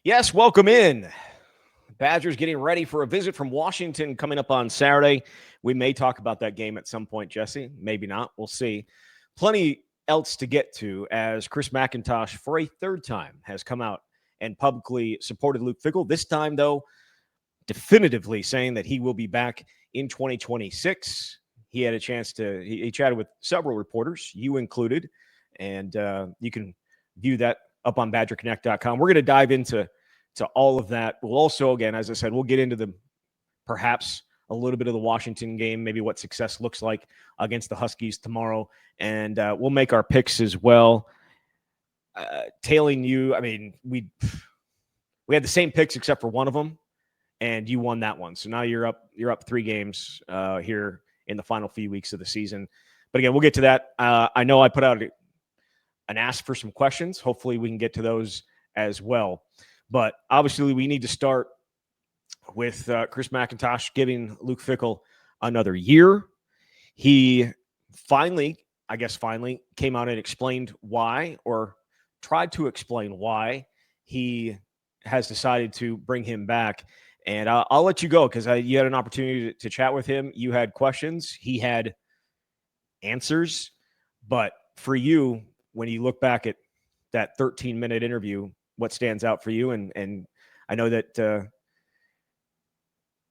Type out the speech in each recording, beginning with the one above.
Yes, welcome in. Badgers getting ready for a visit from Washington coming up on Saturday. We may talk about that game at some point, Jesse. Maybe not. We'll see. Plenty else to get to as Chris McIntosh, for a third time, has come out and publicly supported Luke Fickell. This time, though, definitively saying that he will be back in 2026. He had a chance to, he chatted with several reporters, you included, and you can view that up on badgerconnect.com. We're going to dive into all of that. We'll also, again, as I said, we'll get into the perhaps a little bit of the Washington game, maybe what success looks like against the Huskies tomorrow, and we'll make our picks as well. Tailing you, I mean, we had the same picks except for one of them, and you won that one. So now you're up 3 games here in the final few weeks of the season. But again, we'll get to that. I know I put out an ask for some questions. Hopefully we can get to those as well. But obviously we need to start with Chris McIntosh giving Luke Fickell another year. He finally came out and explained why, or tried to explain why he has decided to bring him back. And I'll let you go because you had an opportunity to chat with him. You had questions. He had answers. But for you, when you look back at that 13-minute interview, what stands out for you? And I know that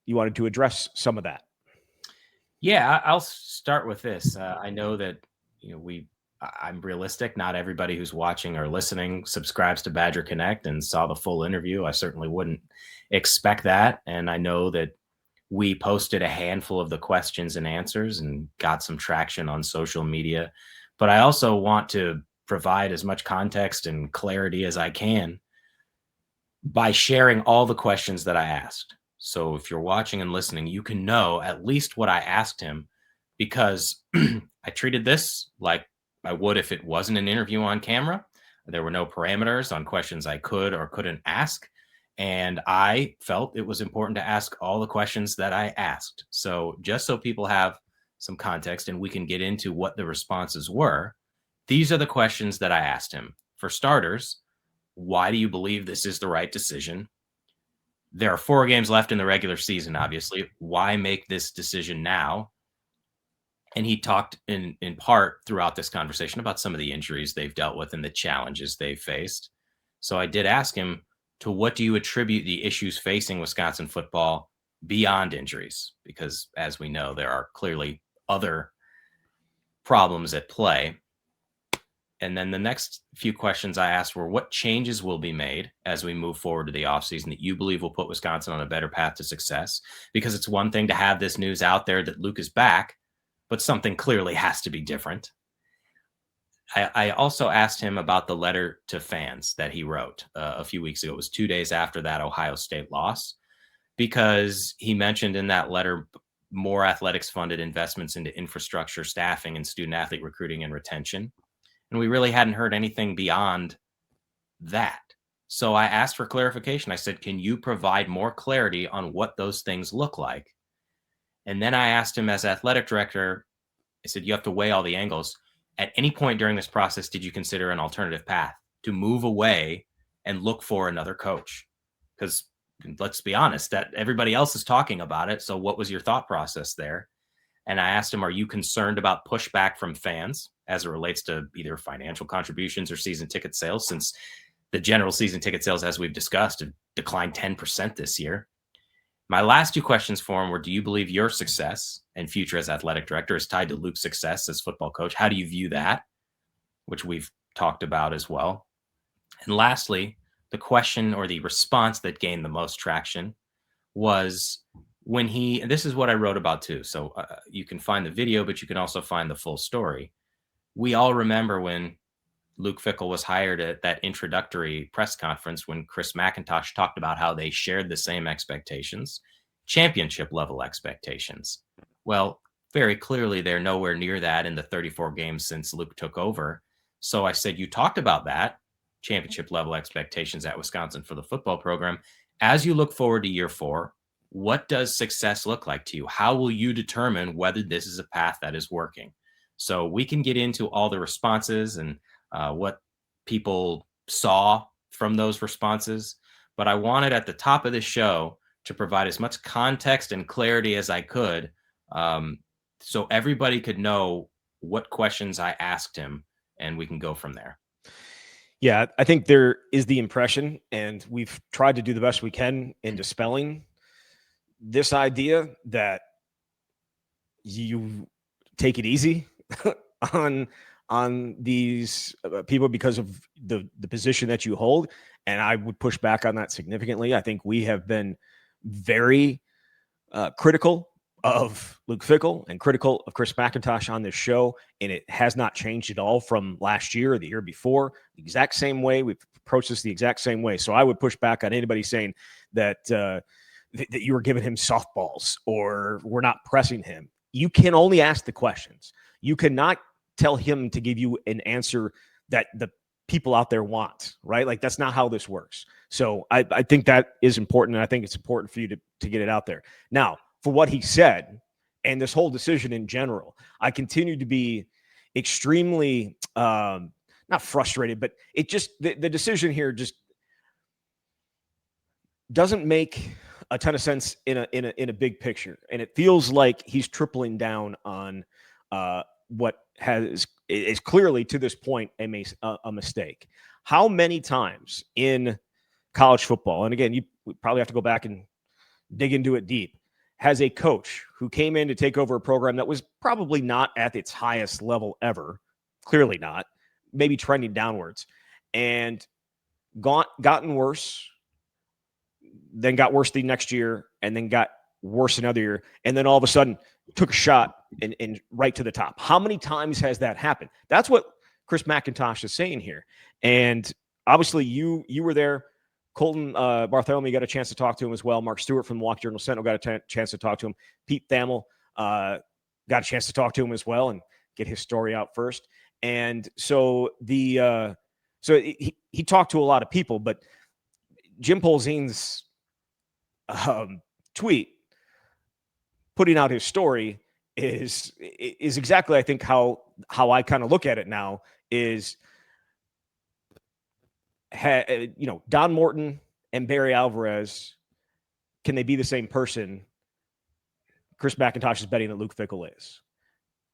you wanted to address some of that. Yeah, I'll start with this. I know that I'm realistic. Not everybody who's watching or listening subscribes to Badger Connect and saw the full interview. I certainly wouldn't expect that. And I know that we posted a handful of the questions and answers and got some traction on social media. But I also want to provide as much context and clarity as I can by sharing all the questions that I asked. So if you're watching and listening, you can know at least what I asked him, because I treated this like I would if it wasn't an interview on camera. There were no parameters on questions I could or couldn't ask. And I felt it was important to ask all the questions that I asked. So just so people have some context and we can get into what the responses were, these are the questions that I asked him. For starters, why do you believe this is the right decision? There are 4 games left in the regular season, obviously. Why make this decision now? And he talked in part throughout this conversation about some of the injuries they've dealt with and the challenges they've faced. So I did ask him, to what do you attribute the issues facing Wisconsin football beyond injuries? Because as we know, there are clearly other problems at play. And then the next few questions I asked were, what changes will be made as we move forward to the offseason that you believe will put Wisconsin on a better path to success? Because it's one thing to have this news out there that Luke is back, but something clearly has to be different. I also asked him about the letter to fans that he wrote a few weeks ago. It was 2 days after that Ohio State loss, because he mentioned in that letter more athletics-funded investments into infrastructure, staffing, and student-athlete recruiting and retention. And we really hadn't heard anything beyond that. So I asked for clarification. I said, can you provide more clarity on what those things look like? And then I asked him, as athletic director, I said, you have to weigh all the angles. At any point during this process, did you consider an alternative path to move away and look for another coach? Because let's be honest, that everybody else is talking about it. So what was your thought process there? And I asked him, are you concerned about pushback from fans as it relates to either financial contributions or season ticket sales, since the general season ticket sales, as we've discussed, have declined 10% this year? My last 2 questions for him were, do you believe your success and future as athletic director is tied to Luke's success as football coach? How do you view that? Which we've talked about as well. And lastly, the question or the response that gained the most traction was when this is what I wrote about too. So you can find the video, but you can also find the full story. We all remember when Luke Fickell was hired at that introductory press conference when Chris McIntosh talked about how they shared the same expectations, championship level expectations. Well, very clearly they're nowhere near that in the 34 games since Luke took over. So I said, you talked about that, championship level expectations at Wisconsin for the football program. As you look forward to year 4, what does success look like to you? How will you determine whether this is a path that is working? So we can get into all the responses and what people saw from those responses. but I wanted at the top of this show to provide as much context and clarity as I could, so everybody could know what questions I asked him, and we can go from there. Yeah, I think there is the impression, and we've tried to do the best we can in dispelling this idea that you take it easy on these people because of the position that you hold. And I would push back on that significantly. I think we have been very critical of Luke Fickell and critical of Chris McIntosh on this show, and it has not changed at all from last year or the year before. The exact same way. We've approached this the exact same way. So I would push back on anybody saying that that you were giving him softballs or we're not pressing him. You can only ask the questions. You cannot tell him to give you an answer that the people out there want, right? Like, that's not how this works. So I think that is important, and I think it's important for you to get it out there. Now, for what he said and this whole decision in general, I continue to be extremely not frustrated, but it just the decision here just doesn't make a ton of sense in a big picture, and it feels like he's tripling down on what is clearly to this point a mistake. How many times in college football, and again, we probably have to go back and dig into it deep, has a coach who came in to take over a program that was probably not at its highest level ever, clearly not, maybe trending downwards, and gotten worse, then got worse the next year, and then got worse another year, and then all of a sudden took a shot and right to the top? How many times has that happened? That's what Chris McIntosh is saying here. And obviously you were there. Colton Bartholomew got a chance to talk to him as well. Mark Stewart from the Milwaukee Journal-Sentinel got a chance to talk to him. Pete Thamel got a chance to talk to him as well and get his story out first. And so he talked to a lot of people, but Jim Polzine's tweet putting out his story is exactly, I think, how I kind of look at it now is, Don Morton and Barry Alvarez, can they be the same person? Chris McIntosh is betting that Luke Fickell is,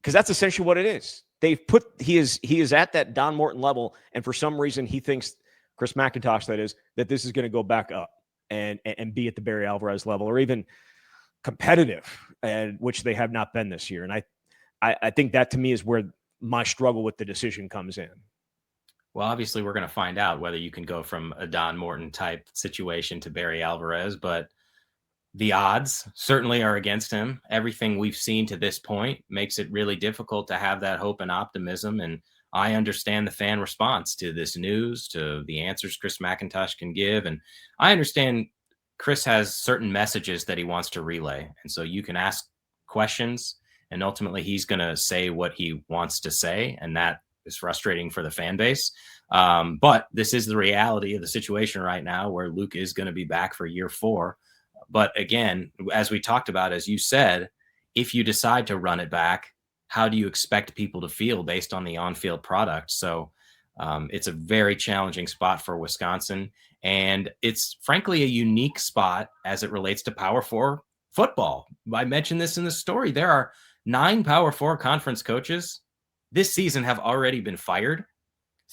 because that's essentially what it is. He is at that Don Morton level, and for some reason he thinks, Chris McIntosh that this is going to go back up and be at the Barry Alvarez level or even competitive, and which they have not been this year. And I think that, to me, is where my struggle with the decision comes in. Well, obviously, we're going to find out whether you can go from a Don Morton type situation to Barry Alvarez, but the odds certainly are against him. Everything we've seen to this point makes it really difficult to have that hope and optimism. And I understand the fan response to this news, to the answers Chris McIntosh can give. And I understand Chris has certain messages that he wants to relay. And so you can ask questions, and ultimately he's going to say what he wants to say. And that is frustrating for the fan base. But this is the reality of the situation right now, where Luke is going to be back for year 4. But again, as we talked about, as you said, if you decide to run it back, how do you expect people to feel based on the on-field product? So it's a very challenging spot for Wisconsin. And it's frankly a unique spot as it relates to Power 4 football. I mentioned this in the story. There are 9 Power 4 conference coaches this season have already been fired.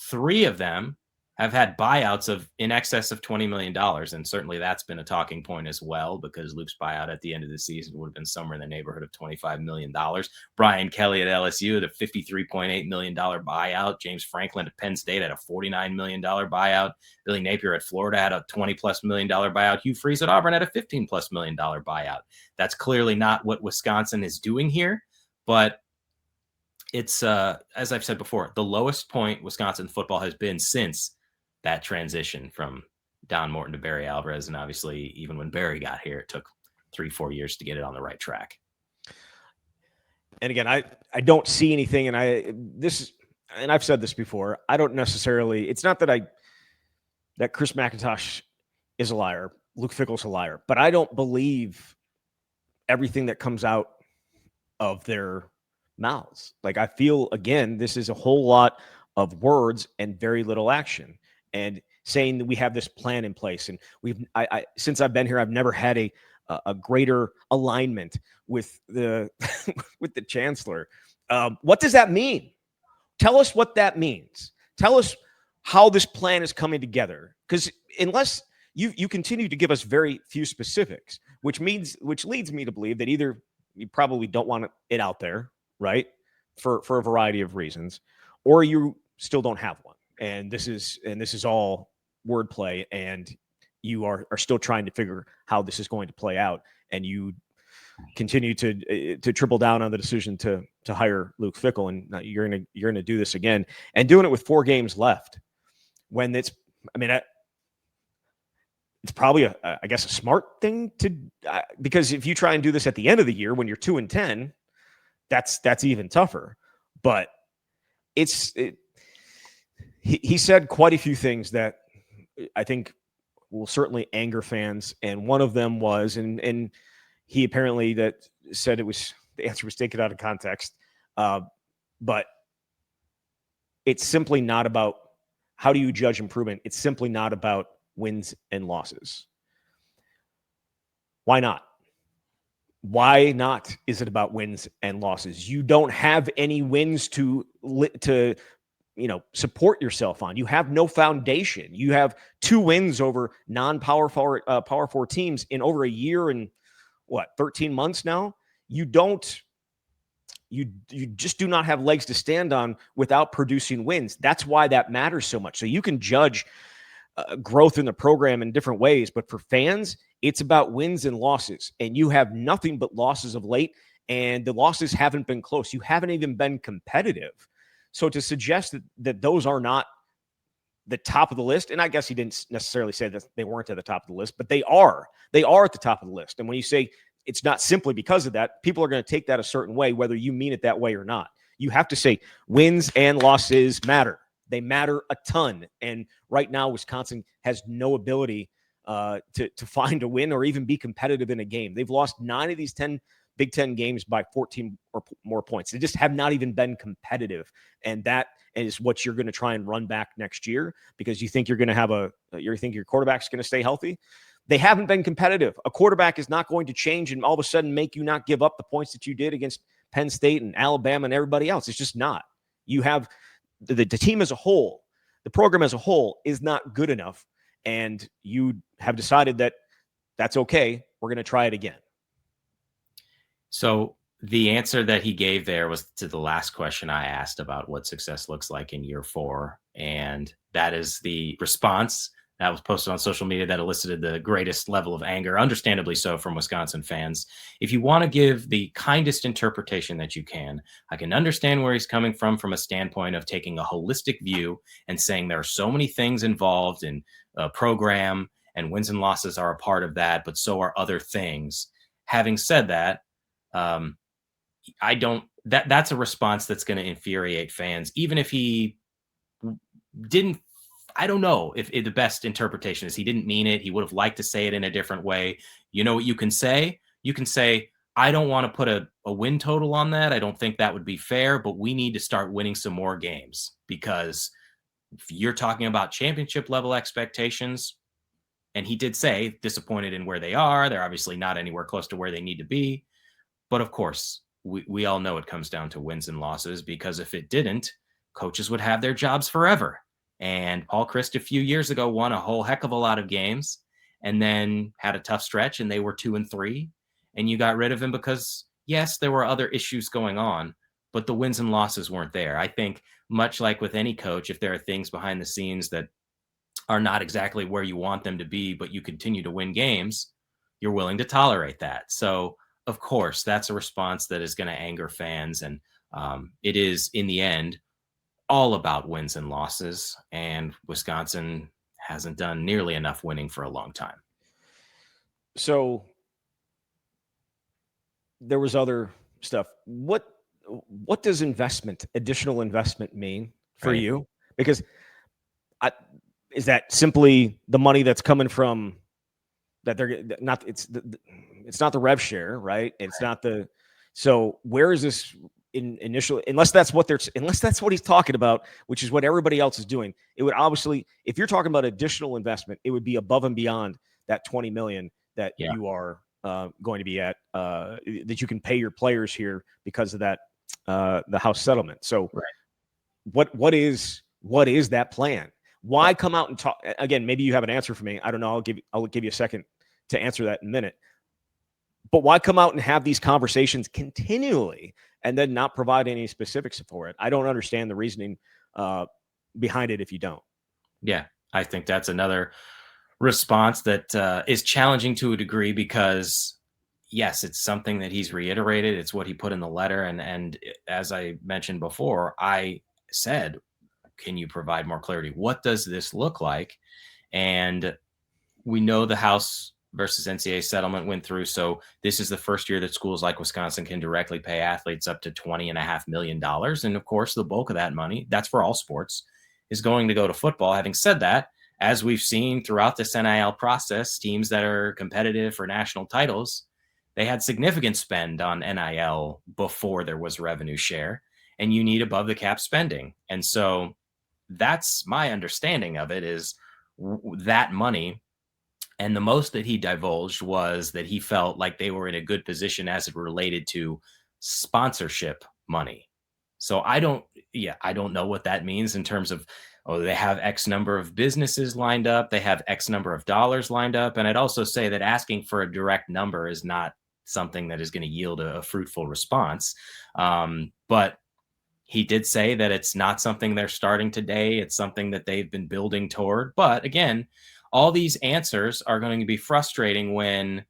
3 of them have had buyouts of in excess of $20 million. And certainly that's been a talking point as well, because Luke's buyout at the end of the season would have been somewhere in the neighborhood of $25 million. Brian Kelly at LSU at a $53.8 million buyout. James Franklin at Penn State at a $49 million buyout. Billy Napier at Florida had a $20+ million buyout. Hugh Freeze at Auburn had a $15+ million buyout. That's clearly not what Wisconsin is doing here, but it's, as I've said before, the lowest point Wisconsin football has been since that transition from Don Morton to Barry Alvarez. And obviously, even when Barry got here, it took 3-4 years to get it on the right track. And again, I don't see anything, and I've said this before, I don't necessarily, it's not that Chris McIntosh is a liar, Luke Fickell's a liar, but I don't believe everything that comes out of their mouths. Like, I feel, again, this is a whole lot of words and very little action. And saying that we have this plan in place. And since I've been here, I've never had a greater alignment with the with the chancellor. What does that mean? Tell us what that means. Tell us how this plan is coming together. Because unless you continue to give us very few specifics, which leads me to believe that either you probably don't want it out there, right, for a variety of reasons, or you still don't have one. And this is all wordplay, and you are still trying to figure how this is going to play out, and you continue to triple down on the decision to hire Luke Fickell, and you're gonna do this again, and doing it with 4 games left, when it's probably I guess a smart thing to because if you try and do this at the end of the year when you're 2-10, that's even tougher. But he said quite a few things that I think will certainly anger fans, and one of them was, and he apparently that said the answer was taken out of context, but it's simply not about how do you judge improvement. It's simply not about wins and losses. Why not? Why not is it about wins and losses? You don't have any wins to support yourself on. You have no foundation. You have 2 wins over non-power power 4 teams in over a year and 13 months now. You just do not have legs to stand on without producing wins. That's why that matters so much. So you can judge growth in the program in different ways, but for fans, it's about wins and losses, and you have nothing but losses of late, and the losses haven't been close. You haven't even been competitive. So to suggest that those are not the top of the list, and I guess he didn't necessarily say that they weren't at the top of the list, but they are at the top of the list. And when you say it's not simply because of that, people are going to take that a certain way, whether you mean it that way or not. You have to say wins and losses matter. They matter a ton. And right now, Wisconsin has no ability to find a win or even be competitive in a game. They've lost 9 of these 10 Big Ten games by 14 or more points. They just have not even been competitive. And that is what you're going to try and run back next year because you think you're going to you think your quarterback's going to stay healthy. They haven't been competitive. A quarterback is not going to change and all of a sudden make you not give up the points that you did against Penn State and Alabama and everybody else. It's just not. You have the team as a whole, the program as a whole is not good enough. And you have decided that that's okay. We're going to try it again. So the answer that he gave there was to the last question I asked about what success looks like in year 4. And that is the response that was posted on social media that elicited the greatest level of anger, understandably so, from Wisconsin fans. If you want to give the kindest interpretation that you can, I can understand where he's coming from a standpoint of taking a holistic view and saying there are so many things involved in a program and wins and losses are a part of that, but so are other things. Having said that, that's a response that's going to infuriate fans, even if he didn't. I don't know if the best interpretation is he didn't mean it. He would have liked to say it in a different way. You know what you can say? You can say, I don't want to put a win total on that. I don't think that would be fair, but we need to start winning some more games because if you're talking about championship level expectations, and he did say disappointed in where they are. They're obviously not anywhere close to where they need to be. But of course, we all know it comes down to wins and losses because if it didn't, coaches would have their jobs forever. And Paul Chryst a few years ago won a whole heck of a lot of games and then had a tough stretch and they were 2-3 and you got rid of him because yes, there were other issues going on, but the wins and losses weren't there. I think much like with any coach, if there are things behind the scenes that are not exactly where you want them to be, but you continue to win games, you're willing to tolerate that. So of course, that's a response that is going to anger fans. And it is in the end, all about wins and losses, and Wisconsin hasn't done nearly enough winning for a long time. So there was other stuff. What does additional investment mean for you? Because is that simply the money that's coming from that they're not? It's not the rev share, right? It's not the. So where is this? initially, unless that's what he's talking about, which is what everybody else is doing. It would obviously, if you're talking about additional investment, it would be above and beyond that $20 million that you are going to be at, that you can pay your players here because of that the House settlement. So, what is that plan? Why come out and talk again? Maybe you have an answer for me. I don't know. I'll give you a second to answer that in a minute. But why come out and have these conversations continually and then not provide any specifics for it? I don't understand the reasoning behind it if you don't. Yeah, I think that's another response that is challenging to a degree because, yes, it's something that he's reiterated. It's what he put in the letter. And as I mentioned before, I said, can you provide more clarity? What does this look like? And we know the House versus NCAA settlement went through. So this is the first year that schools like Wisconsin can directly pay athletes up to $20.5 million. And of course, the bulk of that money, that's for all sports, is going to go to football. Having said that, as we've seen throughout this NIL process, teams that are competitive for national titles, they had significant spend on NIL before there was revenue share, and you need above the cap spending. And so that's my understanding of it, is that money. And the most that he divulged was that he felt like they were in a good position as it related to sponsorship money. So I don't know what that means in terms of, they have X number of businesses lined up, they have X number of dollars lined up. And I'd also say that asking for a direct number is not something that is going to yield a fruitful response. But he did say that it's not something they're starting today. It's something that they've been building toward. But again, all these answers are going to be frustrating when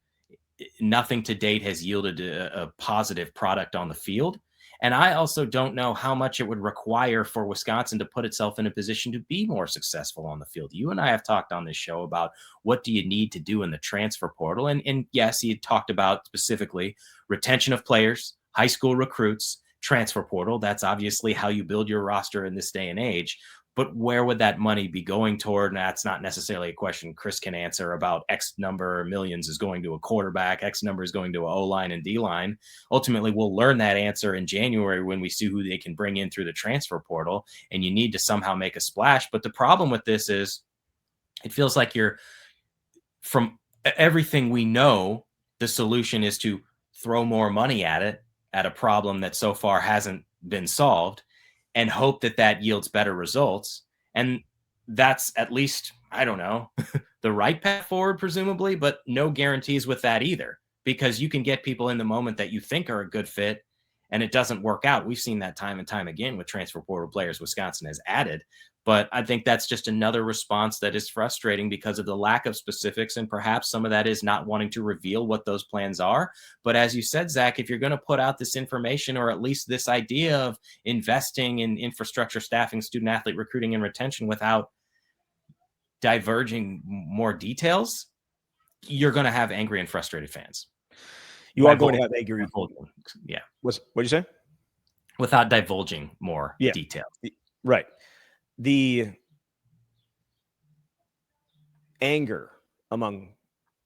nothing to date has yielded a positive product on the field. And I also don't know how much it would require for Wisconsin to put itself in a position to be more successful on the field. You and I have talked on this show about what do you need to do in the transfer portal. And yes, he had talked about specifically retention of players, high school recruits, transfer portal. That's obviously how you build your roster in this day and age. But where would that money be going toward? And that's not necessarily a question Chris can answer about X number of millions is going to a quarterback, X number is going to a O-line and D-line. Ultimately, we'll learn that answer in January when we see who they can bring in through the transfer portal, and you need to somehow make a splash. But the problem with this is it feels like from everything we know, the solution is to throw more money at it, at a problem that so far hasn't been solved, and hope that that yields better results. And that's at least, I don't know, the right path forward, presumably, but no guarantees with that either, because you can get people in the moment that you think are a good fit and it doesn't work out. We've seen that time and time again with transfer portal players Wisconsin has added. But I think that's just another response that is frustrating because of the lack of specifics. And perhaps some of that is not wanting to reveal what those plans are. But as you said, Zach, if you're going to put out this information, or at least this idea of investing in infrastructure, staffing, student athlete recruiting and retention without diverging more details, you're going to have angry and frustrated fans. You are going to have angry. Yeah. What'd you say? Without divulging more detail. Right. The anger among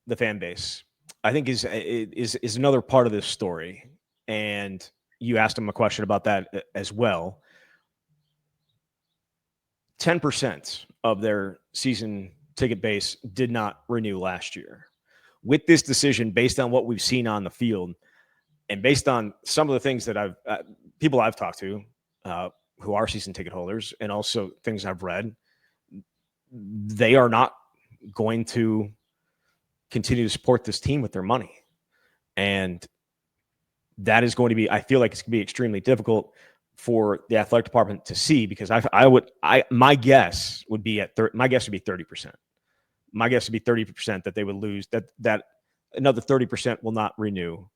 the fan base, I think, is another part of this story. And you asked him a question about that as well. 10% of their season ticket base did not renew last year. With this decision, based on what we've seen on the field, and based on some of the things that people I've talked to, who are season ticket holders, and also things I've read, they are not going to continue to support this team with their money. And that is going to be, I feel like it's going to be extremely difficult for the athletic department to see, because my guess would be 30%. My guess would be 30% that they would lose, that another 30% will not renew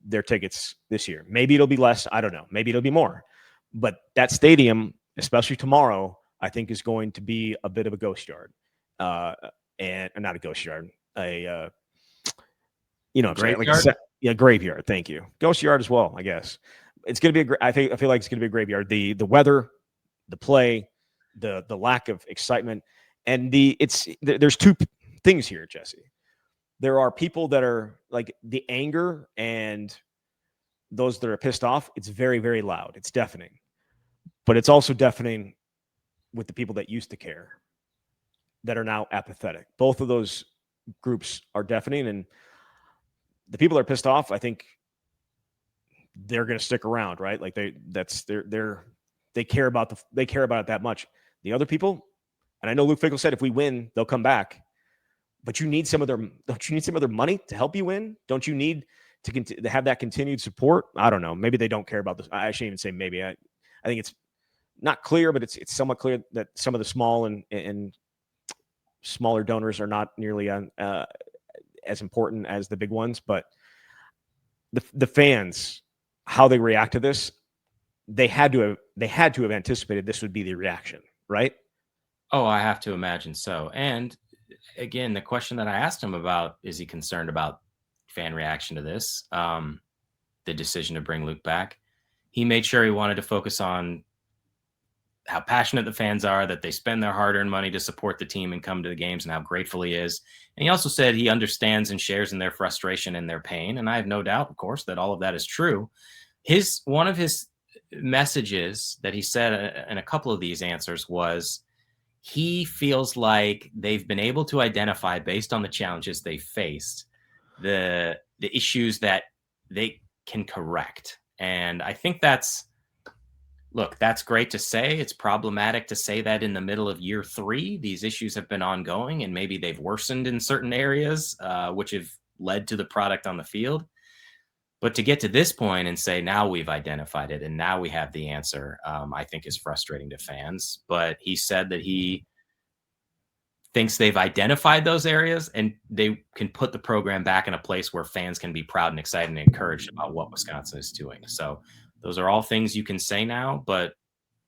their tickets this year. Maybe it'll be less. I don't know. Maybe it'll be more. But that stadium, especially tomorrow, I think is going to be a bit of a ghost yard, and not a ghost yard, graveyard. Graveyard. Thank you. Ghost yard as well, I guess. It's going to be I feel like it's going to be a graveyard. The weather, the play, the lack of excitement, and there's two things here, Jesse. There are people that are like the anger and those that are pissed off, it's very, very loud. It's deafening. But it's also deafening with the people that used to care, that are now apathetic. Both of those groups are deafening, and the people that are pissed off, I think they're going to stick around, right? Like they care about it that much. The other people, and I know Luke Fickell said if we win, they'll come back. But don't you need some of their money to help you win? Don't you need to have that continued support? I don't know. Maybe they don't care about this. I shouldn't even say maybe. I think it's not clear, but it's somewhat clear that some of the small and smaller donors are not nearly as important as the big ones. But the fans, how they react to this, they had to have anticipated this would be the reaction, right? Oh, I have to imagine so. And again, the question that I asked him about, is he concerned about fan reaction to this, the decision to bring Luke back? He made sure he wanted to focus on how passionate the fans are, that they spend their hard-earned money to support the team and come to the games, and how grateful he is. And he also said he understands and shares in their frustration and their pain. And I have no doubt, of course, that all of that is true. One of his messages that he said in a couple of these answers was he feels like they've been able to identify, based on the challenges they faced, the issues that they can correct. And I think that's great to say. It's problematic to say that in the middle of year 3. These issues have been ongoing, and maybe they've worsened in certain areas, which have led to the product on the field. But to get to this point and say, now we've identified it and now we have the answer, I think is frustrating to fans. But he said that he thinks they've identified those areas and they can put the program back in a place where fans can be proud and excited and encouraged about what Wisconsin is doing. So those are all things you can say now, but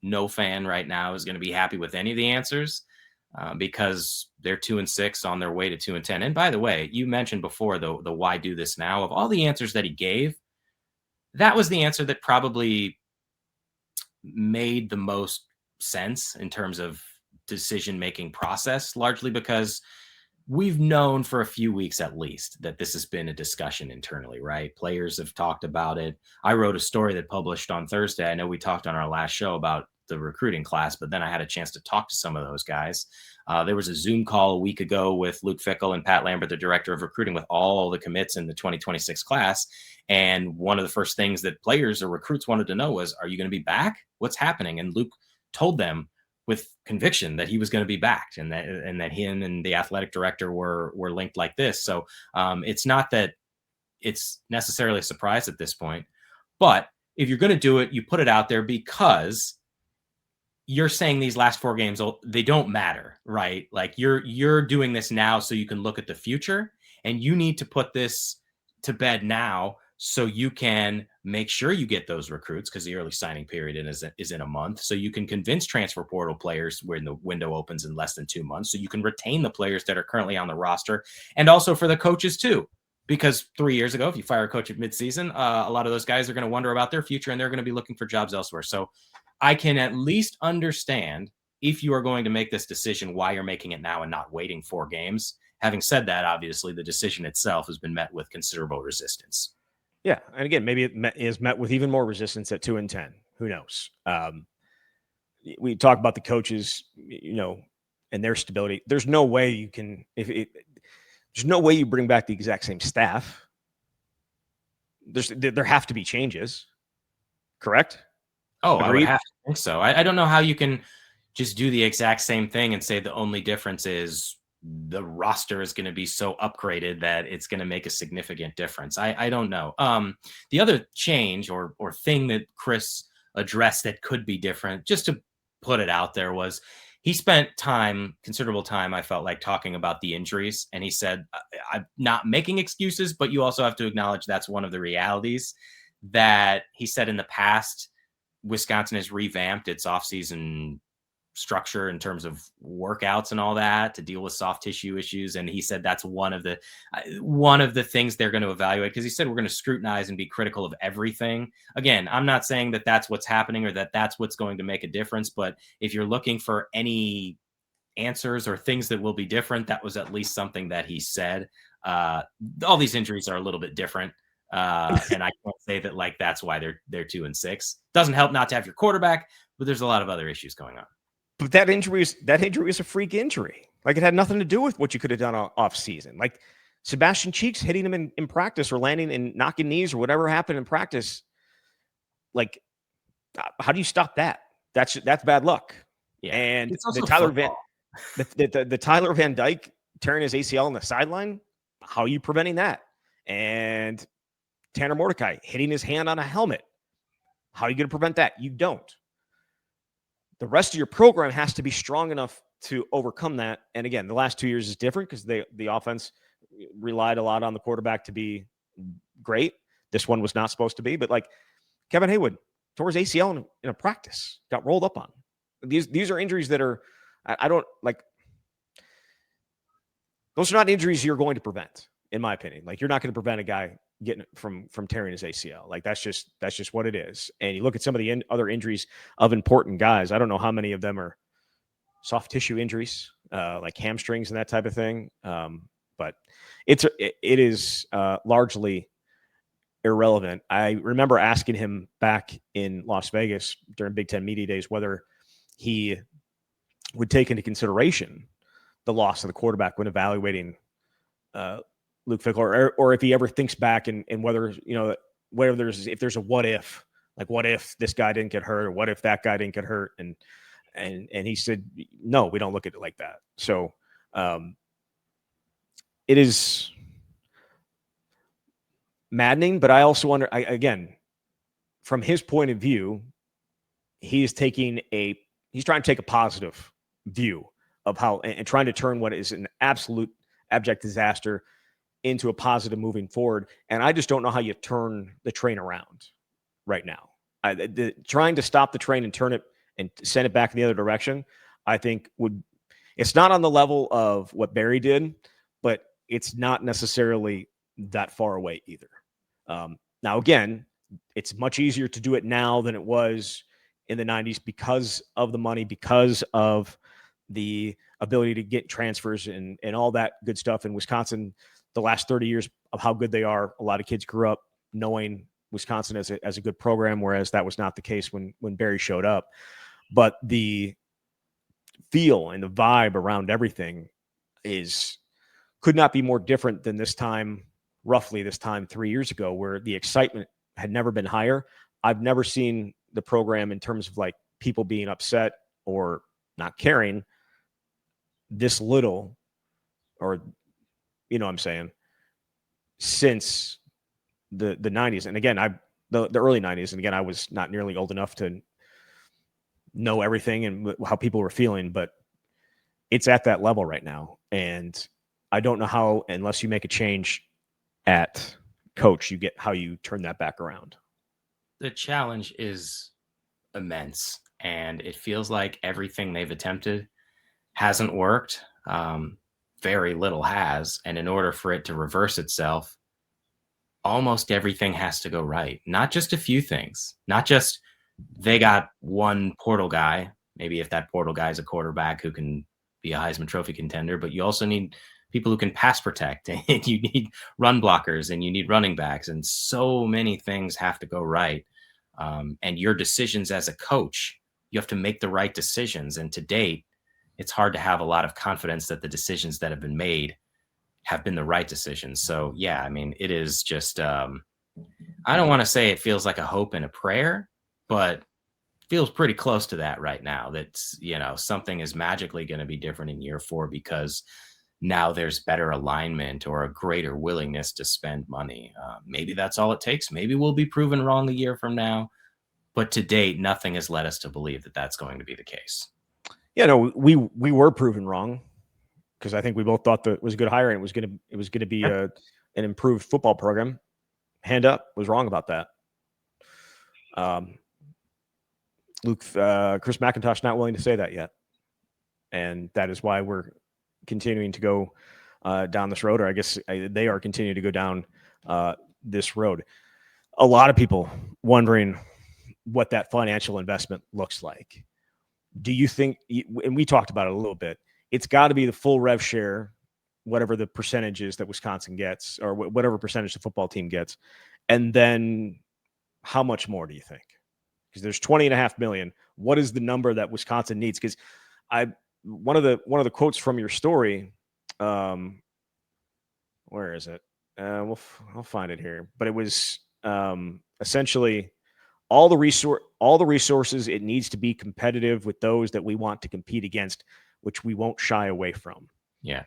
no fan right now is going to be happy with any of the answers because they're 2-6 on their way to 2-10. And by the way, you mentioned before the why do this now. Of all the answers that he gave, that was the answer that probably made the most sense in terms of decision-making process, largely because we've known for a few weeks at least that this has been a discussion internally, right? Players have talked about it. I wrote a story that published on Thursday. I know we talked on our last show about the recruiting class, but then I had a chance to talk to some of those guys. There was a Zoom call a week ago with Luke Fickell and Pat Lambert, the director of recruiting, with all the commits in the 2026 class. And one of the first things that players or recruits wanted to know was, are you going to be back? What's happening? And Luke told them with conviction that he was going to be back, and that him and the athletic director were linked like this. So it's not that it's necessarily a surprise at this point, but if you're going to do it, you put it out there because you're saying these last 4 games, they don't matter, right? Like you're doing this now so you can look at the future, and you need to put this to bed now so you can make sure you get those recruits, because the early signing period is in a month. So you can convince transfer portal players when the window opens in less than 2 months, so you can retain the players that are currently on the roster, and also for the coaches too. Because 3 years ago, if you fire a coach at midseason, a lot of those guys are going to wonder about their future, and they're going to be looking for jobs elsewhere. So I can at least understand, if you are going to make this decision, why you're making it now and not waiting 4 games. Having said that, obviously the decision itself has been met with considerable resistance. Yeah, and again, maybe it is met with even more resistance at 2-10. Who knows? We talk about the coaches, and their stability. There's no way you can there's no way you bring back the exact same staff. There have to be changes, correct? Oh, agreed? I would have to think so. I don't know how you can just do the exact same thing and say the only difference is the roster is going to be so upgraded that it's going to make a significant difference. I don't know. The other change or thing that Chris addressed that could be different, just to put it out there, was he spent considerable time, I felt like, talking about the injuries. And he said, I'm not making excuses, but you also have to acknowledge that's one of the realities. That he said in the past, Wisconsin has revamped its offseason structure in terms of workouts and all that to deal with soft tissue issues. And he said that's one of the things they're going to evaluate, because he said we're going to scrutinize and be critical of everything. Again, I'm not saying that that's what's happening or that that's what's going to make a difference, but if you're looking for any answers or things that will be different, that was at least something that he said. All these injuries are a little bit different. And I can't say that like that's why they're 2-6. Doesn't help not to have your quarterback, but there's a lot of other issues going on. But that injury is a freak injury. Like, it had nothing to do with what you could have done off season. Like, Sebastian Cheeks hitting him in practice or landing and knocking knees or whatever happened in practice. Like, how do you stop that? That's bad luck. Yeah. And It's also the Tyler Van Dyke tearing his ACL on the sideline, how are you preventing that? And Tanner Mordecai hitting his hand on a helmet, how are you going to prevent that? You don't. The rest of your program has to be strong enough to overcome that. And again, the last 2 years is different because the offense relied a lot on the quarterback to be great. This one was not supposed to be, but like Kevin Haywood tore his ACL in a practice, got rolled up on. These are injuries that are, I don't like, those are not injuries you're going to prevent, in my opinion. Like, you're not going to prevent a guy getting from tearing his ACL. Like, that's just what it is. And you look at some of the other injuries of important guys. I don't know how many of them are soft tissue injuries, like hamstrings and that type of thing. But it is largely irrelevant. I remember asking him back in Las Vegas during Big Ten Media Days whether he would take into consideration the loss of the quarterback when evaluating Luke Fickell, or if he ever thinks back and whether, if there's a what if, like, what if this guy didn't get hurt, or what if that guy didn't get hurt, and he said, no, we don't look at it like that. So it is maddening, but I also wonder, again, from his point of view, he's trying to take a positive view of how, and trying to turn what is an absolute abject disaster into a positive moving forward. And I just don't know how you turn the train around right now. Trying to stop the train and turn it and send it back in the other direction, I think it's not on the level of what Barry did, but it's not necessarily that far away either. Now, again, it's much easier to do it now than it was in the 90s because of the money, because of the ability to get transfers and all that good stuff. In Wisconsin, the last 30 years of how good they are, a lot of kids grew up knowing Wisconsin as a good program, whereas that was not the case when Barry showed up. But the feel and the vibe around everything could not be more different than roughly this time 3 years ago, where the excitement had never been higher. I've never seen the program, in terms of like people being upset or not caring, this little, or, what I'm saying, since the 90s. And again, the early 90s. And again, I was not nearly old enough to know everything and how people were feeling, but it's at that level right now. And I don't know how, unless you make a change at coach, how you turn that back around. The challenge is immense, and it feels like everything they've attempted hasn't worked. Very little has. And in order for it to reverse itself, almost everything has to go right. Not just a few things, not just they got one portal guy, maybe if that portal guy is a quarterback who can be a Heisman Trophy contender, but you also need people who can pass protect, and you need run blockers, and you need running backs, and so many things have to go right. And your decisions as a coach, you have to make the right decisions. And to date, it's hard to have a lot of confidence that the decisions that have been made have been the right decisions. So yeah, I mean, it is just, I don't want to say it feels like a hope and a prayer, but feels pretty close to that right now. That's, something is magically going to be different in year 4 because now there's better alignment or a greater willingness to spend money. Maybe that's all it takes. Maybe we'll be proven wrong a year from now. But to date, nothing has led us to believe that that's going to be the case. Yeah, no, we were proven wrong, because I think we both thought that it was a good hire and it was going to be an improved football program. Hand up, was wrong about that. Chris McIntosh not willing to say that yet, and that is why we're continuing to go down this road, or I guess they are continuing to go down this road. A lot of people wondering what that financial investment looks like. Do you think, and we talked about it a little bit, it's got to be the full rev share, whatever the percentage is that Wisconsin gets, or whatever percentage the football team gets, And then how much more do you think? Because there's 20.5 million. What is the number that Wisconsin needs? Because one of the quotes from your story, where is it? I'll find it here. But it was essentially all the resources it needs to be competitive with those that we want to compete against, which we won't shy away from. Yeah.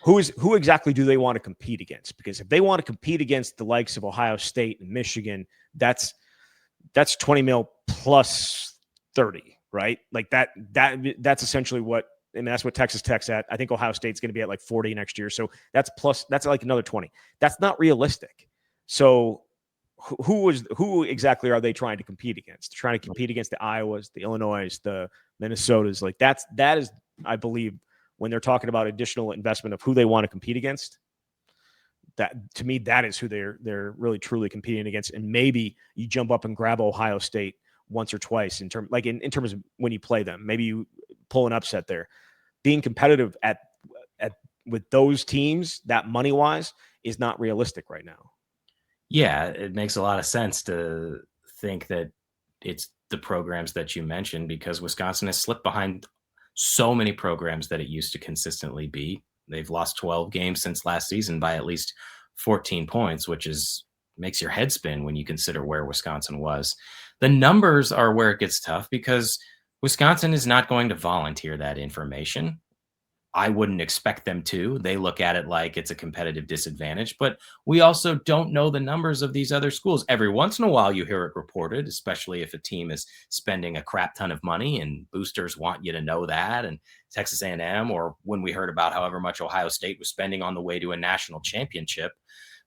Who exactly do they want to compete against? Because if they want to compete against the likes of Ohio State and Michigan, that's 20 mil plus 30, right? Like that's essentially what, and that's what Texas Tech's at. I think Ohio State's going to be at like 40 next year. So that's like another 20. That's not realistic. So who exactly are they trying to compete against? They're trying to compete against the Iowas, the Illinois, the Minnesotas. Like that is, I believe, when they're talking about additional investment of who they want to compete against, that to me, that is who they're really truly competing against. And maybe you jump up and grab Ohio State once or twice in terms of when you play them. Maybe you pull an upset there. Being competitive at with those teams, that money wise, is not realistic right now. Yeah, it makes a lot of sense to think that it's the programs that you mentioned, because Wisconsin has slipped behind so many programs that it used to consistently beat. They've lost 12 games since last season by at least 14 points, which makes your head spin when you consider where Wisconsin was. The numbers are where it gets tough because Wisconsin is not going to volunteer that information. I wouldn't expect them to. They look at it like it's a competitive disadvantage, but we also don't know the numbers of these other schools. Every once in a while you hear it reported, especially if a team is spending a crap ton of money and boosters want you to know that. And Texas A&M, or when we heard about however much Ohio State was spending on the way to a national championship.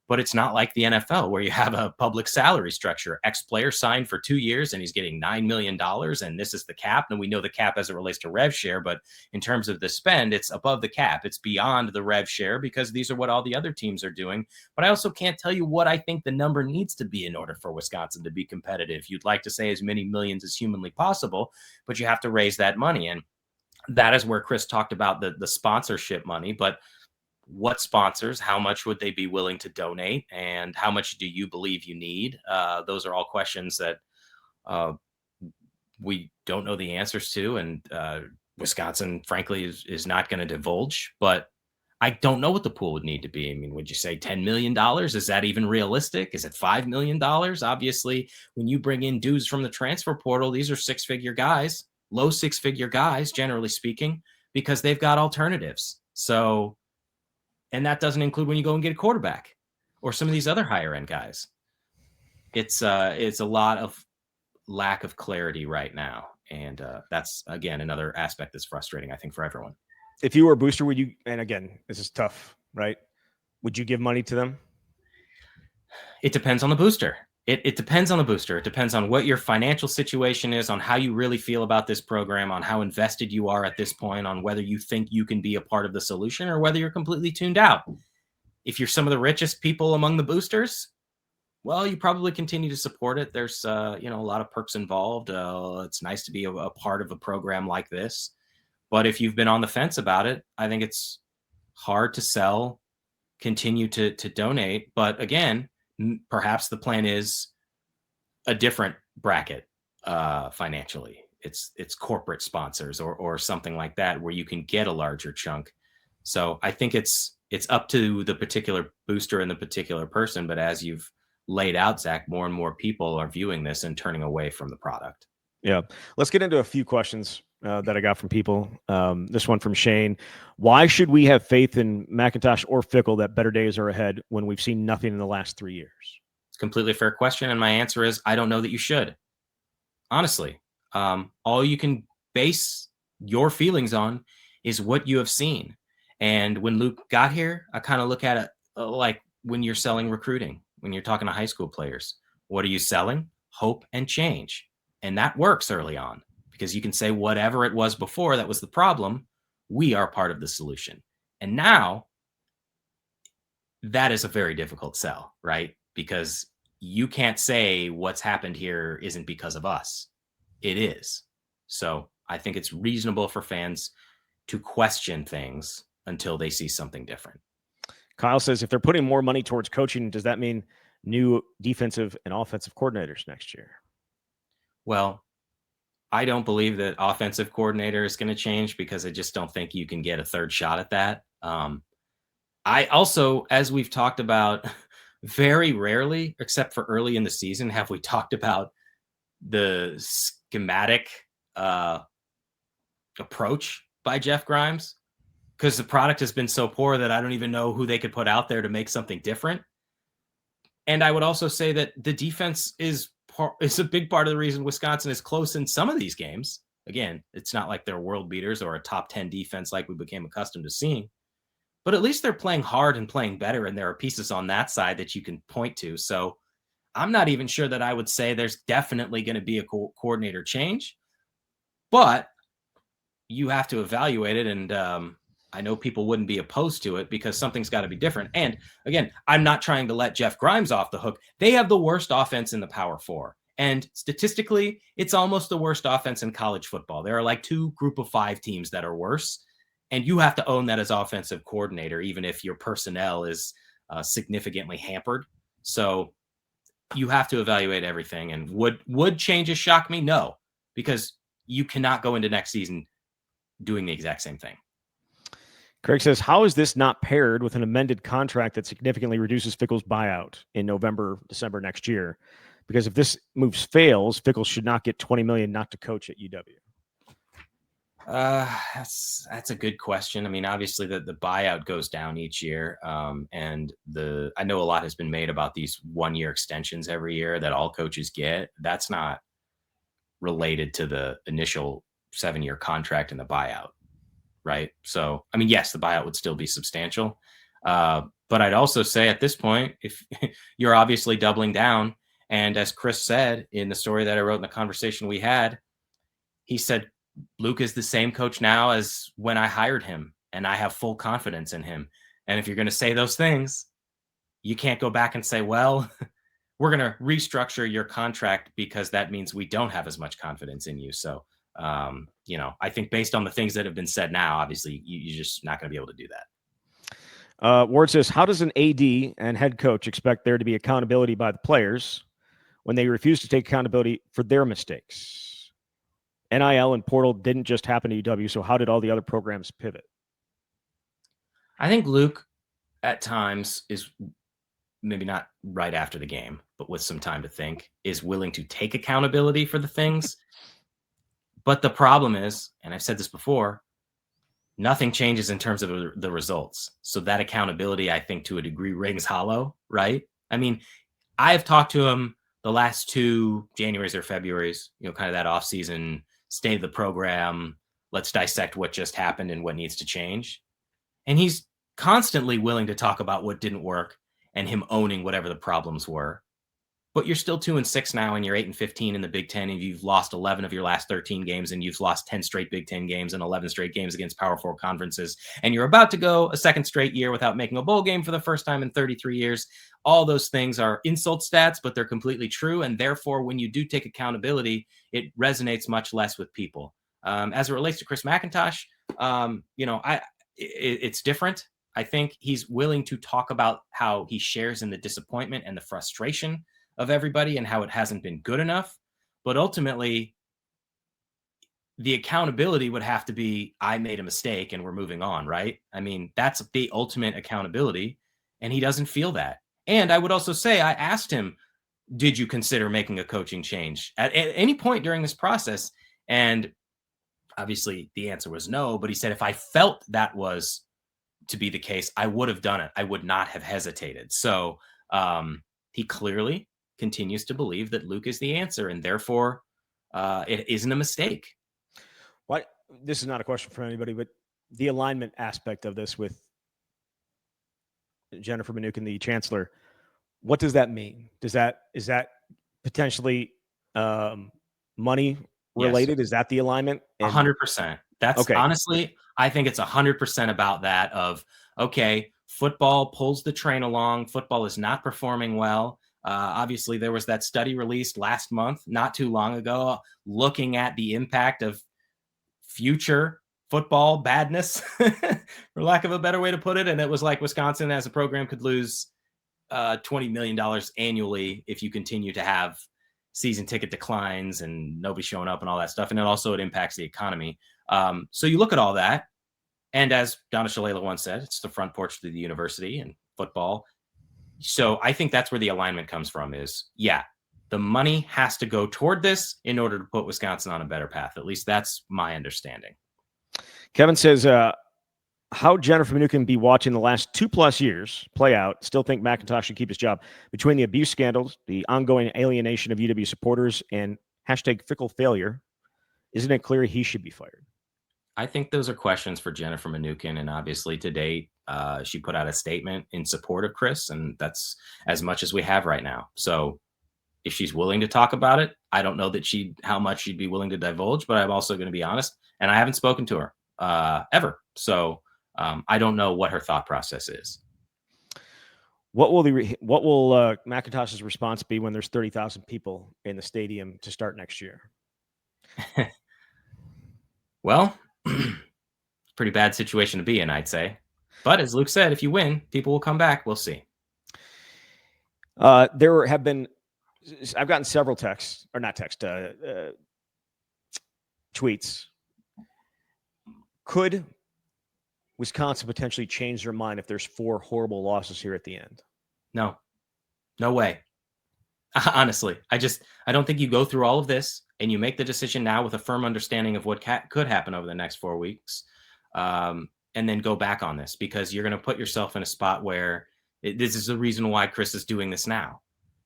But it's not like the NFL where you have a public salary structure. X player signed for 2 years and he's getting $9 million and this is the cap. And we know the cap as it relates to rev share, but in terms of the spend, it's above the cap. It's beyond the rev share because these are what all the other teams are doing. But I also can't tell you what I think the number needs to be in order for Wisconsin to be competitive. You'd like to say as many millions as humanly possible, but you have to raise that money. And that is where Chris talked about the sponsorship money. But what sponsors, how much would they be willing to donate, and how much do you believe you need? Those are all questions that we don't know the answers to, and Wisconsin, frankly, is not going to divulge. But I don't know what the pool would need to be. I mean, would you say $10 million? Is that even realistic? Is it $5 million? Obviously, when you bring in dudes from the transfer portal, these are six-figure guys, low six-figure guys, generally speaking, because they've got alternatives. So, and that doesn't include when you go and get a quarterback or some of these other higher end guys. It's a lot of lack of clarity right now. And that's, again, another aspect that's frustrating, I think, for everyone. If you were a booster, would you, and again, this is tough, right? Would you give money to them? It depends on the booster. It depends on the booster. It depends on what your financial situation is, on how you really feel about this program, on how invested you are at this point, on whether you think you can be a part of the solution or whether you're completely tuned out. If you're some of the richest people among the boosters, well, you probably continue to support it. There's a lot of perks involved. It's nice to be a part of a program like this. But if you've been on the fence about it, I think it's hard to sell, continue to donate. But again, perhaps the plan is a different bracket financially. It's corporate sponsors or something like that where you can get a larger chunk. So I think it's up to the particular booster and the particular person. But as you've laid out, Zach, more and more people are viewing this and turning away from the product. Yeah. Let's get into a few questions that I got from people. This one from Shane. Why should we have faith in McIntosh or Fickell that better days are ahead when we've seen nothing in the last 3 years? It's a completely fair question. And my answer is, I don't know that you should. Honestly, all you can base your feelings on is what you have seen. And when Luke got here, I kind of look at it like when you're selling recruiting, when you're talking to high school players. What are you selling? Hope and change. And that works early on because you can say whatever it was before that was the problem, we are part of the solution. And now that is a very difficult sell, right? Because you can't say what's happened here isn't because of us. It is. So I think it's reasonable for fans to question things until they see something different. Kyle says, if they're putting more money towards coaching, does that mean new defensive and offensive coordinators next year? Well, I don't believe that offensive coordinator is going to change because I just don't think you can get a third shot at that. I also, as we've talked about, very rarely, except for early in the season, have we talked about the schematic approach by Jeff Grimes, because the product has been so poor that I don't even know who they could put out there to make something different. And I would also say that the defense is a big part of the reason Wisconsin is close in some of these games. Again, it's not like they're world beaters or a top 10 defense like we became accustomed to seeing, but at least they're playing hard and playing better. And there are pieces on that side that you can point to. So I'm not even sure that I would say there's definitely going to be a coordinator change, but you have to evaluate it. And I know people wouldn't be opposed to it because something's got to be different. And again, I'm not trying to let Jeff Grimes off the hook. They have the worst offense in the Power Four. And statistically, it's almost the worst offense in college football. There are like 2 group of 5 teams that are worse. And you have to own that as offensive coordinator, even if your personnel is significantly hampered. So you have to evaluate everything. And would changes shock me? No, because you cannot go into next season doing the exact same thing. Craig says, how is this not paired with an amended contract that significantly reduces Fickell's buyout in November, December next year? Because if this move fails, Fickell should not get $20 million not to coach at UW. That's a good question. I mean, obviously the buyout goes down each year. And I know a lot has been made about these 1-year extensions every year that all coaches get. That's not related to the initial 7-year contract and the buyout. Right. So, I mean, yes, the buyout would still be substantial. But I'd also say at this point, if you're obviously doubling down, and as Chris said in the story that I wrote in the conversation we had, he said, Luke is the same coach now as when I hired him, and I have full confidence in him. And if you're going to say those things, you can't go back and say, well, we're going to restructure your contract because that means we don't have as much confidence in you. So, I think based on the things that have been said now, obviously you're just not going to be able to do that. Ward says, how does an AD and head coach expect there to be accountability by the players when they refuse to take accountability for their mistakes? NIL and portal didn't just happen to UW, so how did all the other programs pivot? I think Luke at times is, maybe not right after the game, but with some time to think, is willing to take accountability for the things. But the problem is, and I've said this before, nothing changes in terms of the results. So that accountability, I think, to a degree rings hollow, right? I mean, I've talked to him the last 2 Januaries or Februaries, kind of that off-season state of the program. Let's dissect what just happened and what needs to change. And he's constantly willing to talk about what didn't work and him owning whatever the problems were. But you're still 2-6 now, and you're 8-15 in the Big Ten, and you've lost 11 of your last 13 games, and you've lost 10 straight Big Ten games and 11 straight games against Power 4 conferences, and you're about to go a second straight year without making a bowl game for the first time in 33 years. All those things are insult stats, but they're completely true, and therefore, when you do take accountability, it resonates much less with people. As it relates to Chris McIntosh, it's different. I think he's willing to talk about how he shares in the disappointment and the frustration of everybody and how it hasn't been good enough. But ultimately, the accountability would have to be, I made a mistake and we're moving on, right? I mean, that's the ultimate accountability, and he doesn't feel that. And I would also say, I asked him, did you consider making a coaching change at any point during this process? And obviously the answer was no, but he said, if I felt that was to be the case, I would have done it. I would not have hesitated. So he clearly continues to believe that Luke is the answer, and therefore it isn't a mistake. What? This is not a question for anybody, but the alignment aspect of this with Jennifer Mnookin, the chancellor, what does that mean? Is that potentially money related? Yes. Is that the alignment? 100%. That's okay. Honestly, I think it's 100% about that of, okay, football pulls the train along. Football is not performing well. Obviously, there was that study released last month, not too long ago, looking at the impact of future football badness, for lack of a better way to put it. And it was like Wisconsin as a program could lose $20 million annually if you continue to have season ticket declines and nobody showing up and all that stuff. And then also it impacts the economy. So you look at all that. And as Donna Shalala once said, it's the front porch to the university and football. So I think that's where the alignment comes from is, yeah, the money has to go toward this in order to put Wisconsin on a better path. At least that's my understanding. Kevin says, how Jennifer Mnuchin be watching the last 2+ years play out, still think McIntosh should keep his job. Between the abuse scandals, the ongoing alienation of UW supporters, and #Fickell failure, isn't it clear he should be fired? I think those are questions for Jennifer Mnuchin, and obviously to date, she put out a statement in support of Chris, and that's as much as we have right now. So if she's willing to talk about it, I don't know that how much she'd be willing to divulge, but I'm also going to be honest, and I haven't spoken to her ever. So I don't know what her thought process is. What will McIntosh's response be when there's 30,000 people in the stadium to start next year? Well, pretty bad situation to be in, I'd say. But as Luke said, if you win, people will come back. We'll see. There have been, I've gotten several tweets. Could Wisconsin potentially change their mind if there's 4 horrible losses here at the end? No way. Honestly, I don't think you go through all of this and you make the decision now with a firm understanding of what could happen over the next 4 weeks, and then go back on this, because you're going to put yourself in a spot where this is the reason why Chris is doing this now.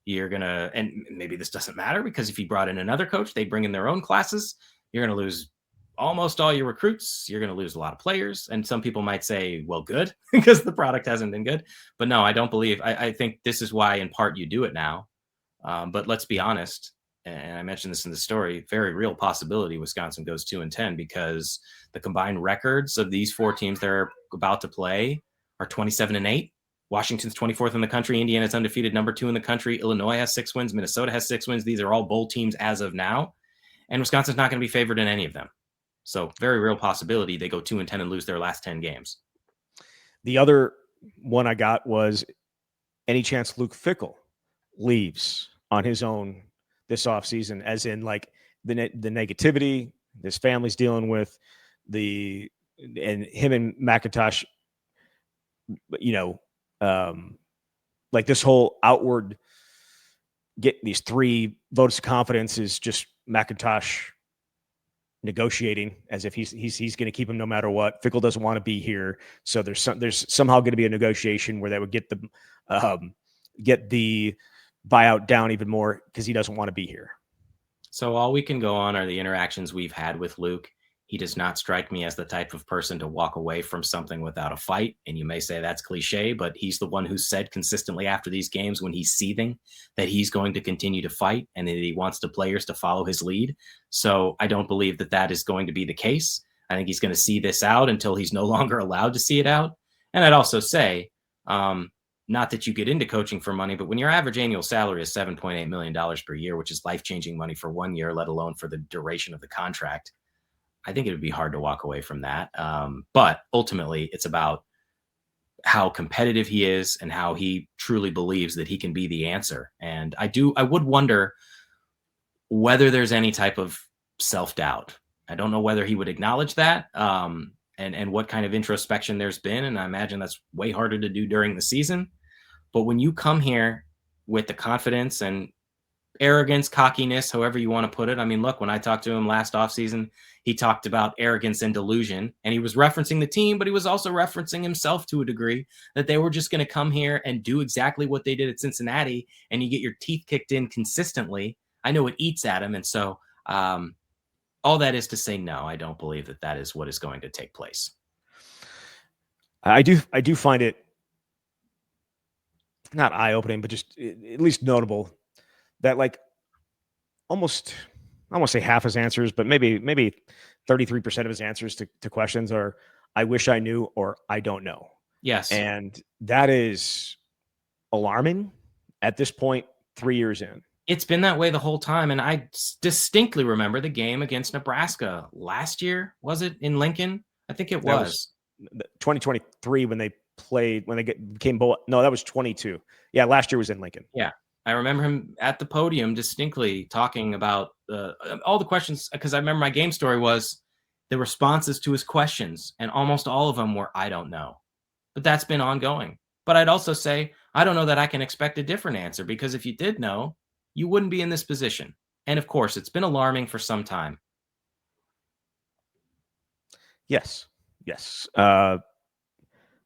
And maybe this doesn't matter, because if he brought in another coach, they bring in their own classes, you're going to lose almost all your recruits. You're going to lose a lot of players. And some people might say, well, good, because the product hasn't been good. But no, I don't believe. I think this is why, in part, you do it now. But let's be honest, and I mentioned this in the story, very real possibility Wisconsin goes 2-10, because the combined records of these 4 teams that are about to play are 27-8. Washington's 24th in the country. Indiana's undefeated, number 2 in the country. Illinois has 6 wins. Minnesota has 6 wins. These are all bowl teams as of now. And Wisconsin's not going to be favored in any of them. So very real possibility they go 2-10 and lose their last 10 games. The other one I got was, any chance Luke Fickell leaves on his own this offseason, as in like the negativity his family's dealing with, and him and McIntosh, like this whole outward get these 3 votes of confidence is just McIntosh negotiating as if he's going to keep him no matter what. Fickell doesn't want to be here, so there's somehow going to be a negotiation where that would get the buyout down even more, because he doesn't want to be here. So all we can go on are the interactions we've had with Luke. He does not strike me as the type of person to walk away from something without a fight. And you may say that's cliche, but he's the one who said consistently after these games, when he's seething, that he's going to continue to fight and that he wants the players to follow his lead. So I don't believe that is going to be the case. I think he's going to see this out until he's no longer allowed to see it out. And I'd also say, not that you get into coaching for money, but when your average annual salary is $7.8 million per year, which is life-changing money for 1 year, let alone for the duration of the contract, I think it would be hard to walk away from that. But ultimately, it's about how competitive he is and how he truly believes that he can be the answer. And I would wonder whether there's any type of self-doubt. I don't know whether he would acknowledge that, and what kind of introspection there's been. And I imagine that's way harder to do during the season. But when you come here with the confidence and arrogance, cockiness, however you want to put it. I mean, look, when I talked to him last offseason, he talked about arrogance and delusion, and he was referencing the team, but he was also referencing himself to a degree, that they were just going to come here and do exactly what they did at Cincinnati, and you get your teeth kicked in consistently. I know it eats at him. And so all that is to say, no, I don't believe that is what is going to take place. I do find it not eye-opening, but just at least notable that, like, almost, I won't say half his answers, but maybe 33% of his answers to questions are, I wish I knew, or I don't know. Yes. And that is alarming at this point, 3 years in. It's been that way the whole time. And I distinctly remember the game against Nebraska last year. Was it in Lincoln? I think it was 2023 when they played when they became bowl. No, that was 22. Yeah, last year was in Lincoln. Yeah. I remember him at the podium distinctly talking about all the questions, because I remember my game story was the responses to his questions, and almost all of them were, I don't know. But that's been ongoing. But I'd also say, I don't know that I can expect a different answer, because if you did know, you wouldn't be in this position. And of course, it's been alarming for some time. Yes.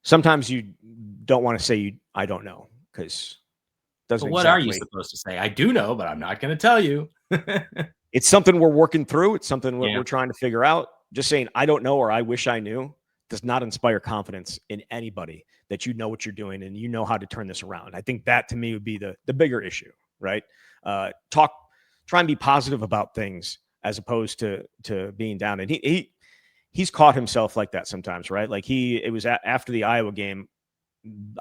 Sometimes you don't want to say I don't know, because doesn't. But what are you supposed to say? I do know, but I'm not going to tell you. It's something we're working through. It's something we're Yeah. trying to figure out. Just saying I don't know or I wish I knew does not inspire confidence in anybody that you know what you're doing and you know how to turn this around. I think that to me would be the bigger issue, right? Try and be positive about things as opposed to being down. And he's caught himself like that sometimes, right? Like it was after the Iowa game.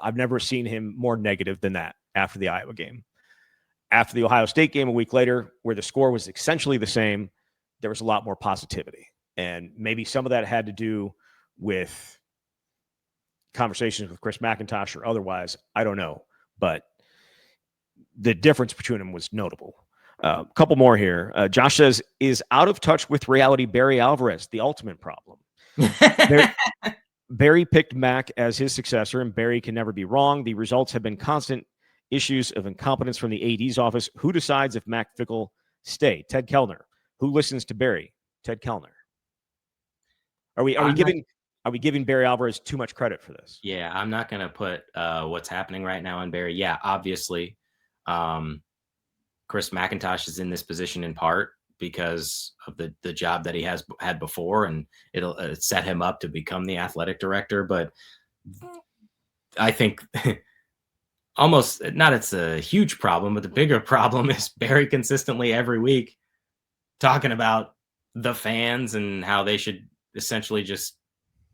I've never seen him more negative than that after the Iowa game. After the Ohio State game a week later, where the score was essentially the same, there was a lot more positivity. And maybe some of that had to do with conversations with Chris McIntosh or otherwise. I don't know. But the difference between them was notable. A couple more here. Josh says, is out of touch with reality Barry Alvarez the ultimate problem? Barry picked Mac as his successor, and Barry can never be wrong. The results have been constant issues of incompetence from the AD's office. Who decides if Mac Fickell stay? Ted Kellner. Who listens to Barry? Ted Kellner. Are we giving Barry Alvarez too much credit for this? Yeah, I'm not going to put what's happening right now on Barry. Yeah, obviously, Chris McIntosh is in this position in part because of the job that he has had before, and it'll set him up to become the athletic director. But I think almost not it's a huge problem, but the bigger problem is Barry consistently every week talking about the fans and how they should essentially just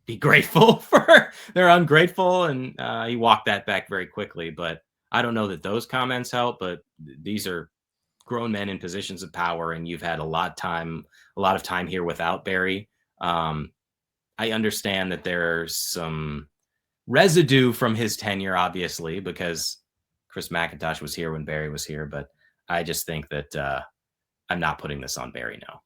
be grateful for they're ungrateful. And he walked that back very quickly. But I don't know that those comments help, but these are grown men in positions of power, and you've had a lot of time here without Barry. I understand that there's some residue from his tenure, obviously, because Chris McIntosh was here when Barry was here. But I just think that I'm not putting this on Barry now.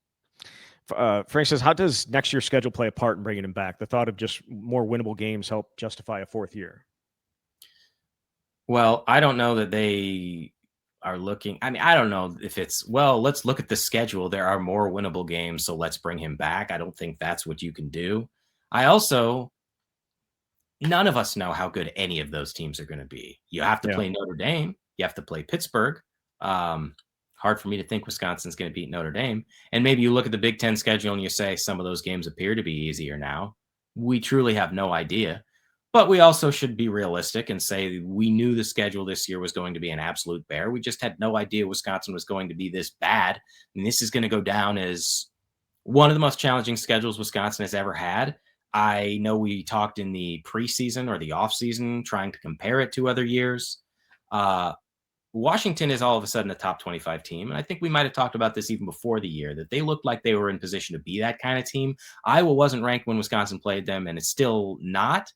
Frank says, how does next year's schedule play a part in bringing him back? The thought of just more winnable games help justify a fourth year. Well, I don't know that they are looking. I mean, I don't know if it's, well, let's look at the schedule. There are more winnable games, so let's bring him back. I don't think that's what you can do. None of us know how good any of those teams are going to be. You have to play Notre Dame. You have to play Pittsburgh. Hard for me to think Wisconsin's going to beat Notre Dame. And maybe you look at the Big Ten schedule and you say some of those games appear to be easier now. We truly have no idea. But we also should be realistic and say we knew the schedule this year was going to be an absolute bear. We just had no idea Wisconsin was going to be this bad. And this is going to go down as one of the most challenging schedules Wisconsin has ever had. I know we talked in the preseason or the offseason trying to compare it to other years. Washington is all of a sudden a top 25 team. And I think we might have talked about this even before the year, that they looked like they were in position to be that kind of team. Iowa wasn't ranked when Wisconsin played them, and it's still not.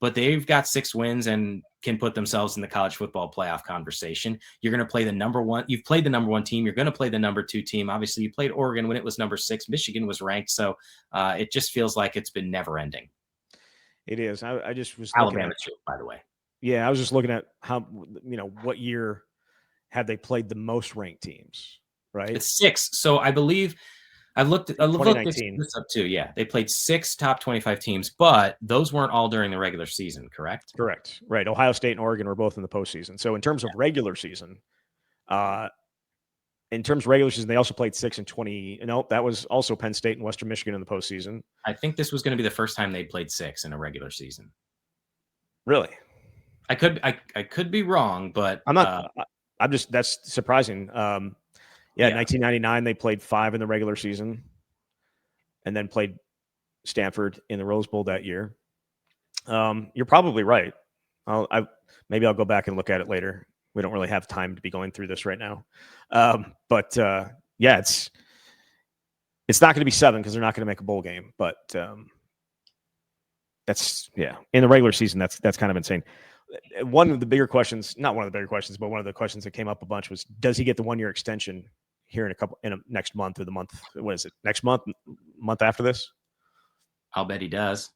But they've got 6 wins and can put themselves in the college football playoff conversation. You're going to play the number one. You've played the number 1 team. You're going to play the number 2 team. Obviously, you played Oregon when it was number 6. Michigan was ranked. So it just feels like it's been never ending. It is. I just was Alabama too, by the way. Yeah, I was just looking at how, what year had they played the most ranked teams, right? It's 6. So I believe I've looked this up too. Yeah, they played 6 top 25 teams, but those weren't all during the regular season, correct? Correct. Right. Ohio State and Oregon were both in the postseason. So in terms of regular season, they also played 6 and 20. No, that was also Penn State and Western Michigan in the postseason. I think this was going to be the first time they played 6 in a regular season. Really? I could be wrong, but I'm not. That's surprising. In 1999 they played 5 in the regular season, and then played Stanford in the Rose Bowl that year. You're probably right. Maybe I'll go back and look at it later. We don't really have time to be going through this right now. It's not going to be 7 because they're not going to make a bowl game. But That's in the regular season, that's kind of insane. One of the bigger questions, not one of the bigger questions, but one of the questions that came up a bunch was, does he get the 1-year extension here in a next month, or the month? What is it? Next month after this? I'll bet he does.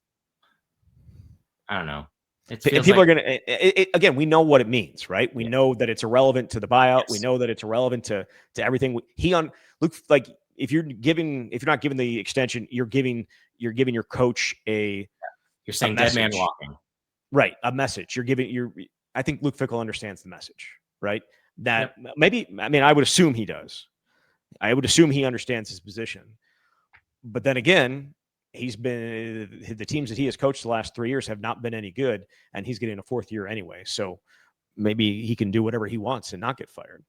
I don't know. People are going to, again, we know what it means, right? We know that it's irrelevant to the buyout. Yes. We know that it's irrelevant to everything. Luke, like, if you're not giving the extension, you're giving your coach you're saying dead man walking. Right. A message. I think Luke Fickell understands the message, right? That maybe, I mean, I would assume he does. I would assume he understands his position. But then again, the teams that he has coached the last 3 years have not been any good, and he's getting a 4th year anyway. So maybe he can do whatever he wants and not get fired.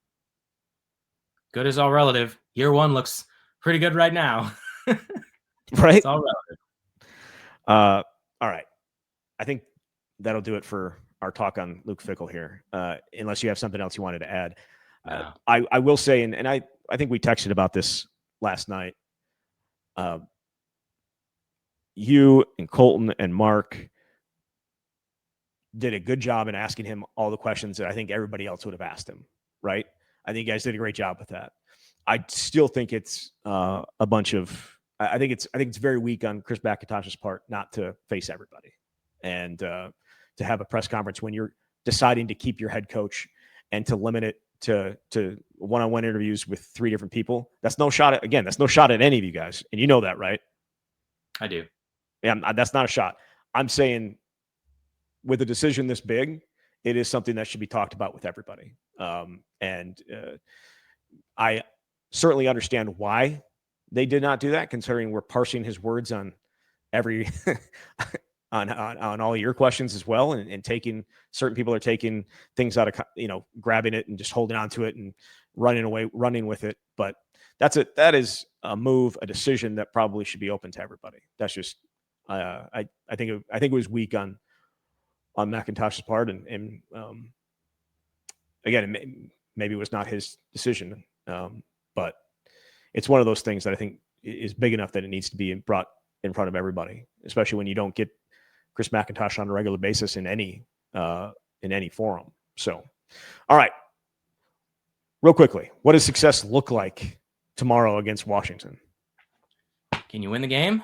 Good is all relative. Year 1 looks pretty good right now. Right. It's all relative. All right. I think that'll do it for our talk on Luke Fickell here. Unless you have something else you wanted to add. No. I will say, and I think we texted about this last night. You and Colton and Mark did a good job in asking him all the questions that I think everybody else would have asked him, right? I think you guys did a great job with that. I still think it's a bunch of. I think it's very weak on Chris McIntosh's part not to face everybody, and to have a press conference when you're deciding to keep your head coach and to limit it to one-on-one interviews with 3 different people. That's no shot at any of you guys, and you know that, right? I do. Yeah, that's not a shot. I'm saying, with a decision this big, it is something that should be talked about with everybody. And I certainly understand why they did not do that, considering we're parsing his words on every on all your questions as well, and taking certain people are taking things out of, grabbing it and just holding on to it and running with it. But that is a decision that probably should be open to everybody. That's just I think it was weak on McIntosh's part, and again, maybe it was not his decision, but it's one of those things that I think is big enough that it needs to be brought in front of everybody, especially when you don't get Chris McIntosh on a regular basis in any forum. So, all right, real quickly, what does success look like tomorrow against Washington? Can you win the game?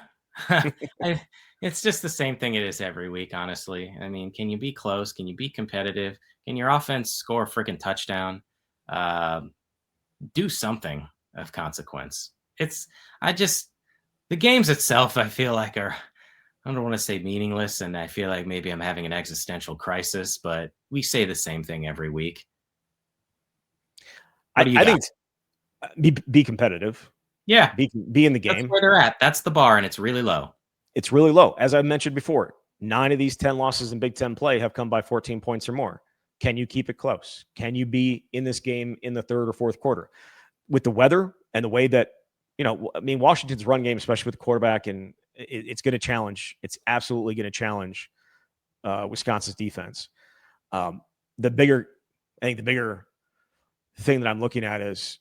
It's just the same thing it is every week, honestly. I mean, can you be close? Can you be competitive? Can your offense score a freaking touchdown? Do something of consequence. The games itself, I feel like I don't want to say meaningless, and I feel like maybe I'm having an existential crisis, but we say the same thing every week. I think be competitive. Yeah. Be in the game. That's where they're at. That's the bar, and it's really low. It's really low. As I mentioned before, 9 of these 10 losses in Big Ten play have come by 14 points or more. Can you keep it close? Can you be in this game in the 3rd or 4th quarter? With the weather and the way that, Washington's run game, especially with the quarterback, and it's going to challenge. It's absolutely going to challenge Wisconsin's defense. The bigger thing that I'm looking at is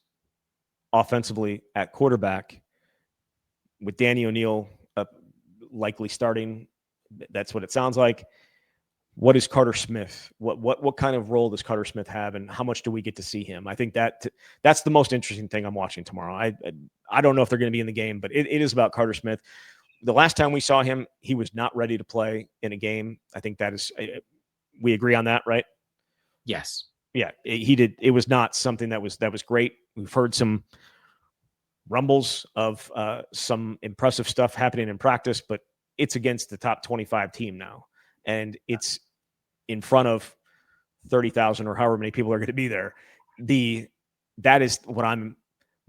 offensively at quarterback, with Danny O'Neal likely starting. That's what it sounds like. What is Carter Smith? What kind of role does Carter Smith have, and how much do we get to see him? I think that's the most interesting thing I'm watching tomorrow. I don't know if they're going to be in the game, but it is about Carter Smith. The last time we saw him, he was not ready to play in a game. I think that is, we agree on that, right? Yes. Yeah, he did. It was not something that was great. We've heard some rumbles of some impressive stuff happening in practice, but it's against the top 25 team now, and it's in front of 30,000 or however many people are going to be there. That is what I'm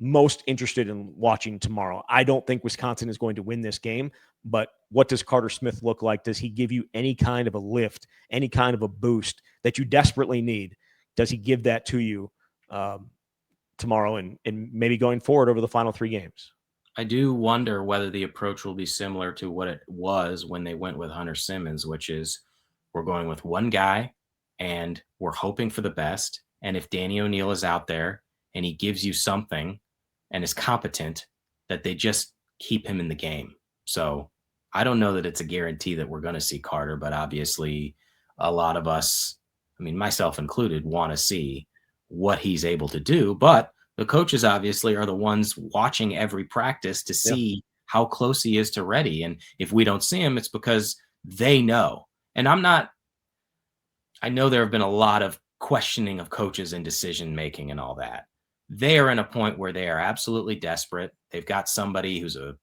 most interested in watching tomorrow. I don't think Wisconsin is going to win this game, but what does Carter Smith look like? Does he give you any kind of a lift, any kind of a boost that you desperately need? Does he give that to you tomorrow and maybe going forward over the final 3 games? I do wonder whether the approach will be similar to what it was when they went with Hunter Simmons, which is we're going with one guy and we're hoping for the best. And if Danny O'Neal is out there and he gives you something and is competent, that they just keep him in the game. So I don't know that it's a guarantee that we're going to see Carter, but obviously a lot of us, I mean, myself included, want to see what he's able to do. But the coaches obviously are the ones watching every practice to see how close he is to ready. And if we don't see him, it's because they know. And I know there have been a lot of questioning of coaches and decision making and all that. They are in a point where they are absolutely desperate. They've got somebody who's a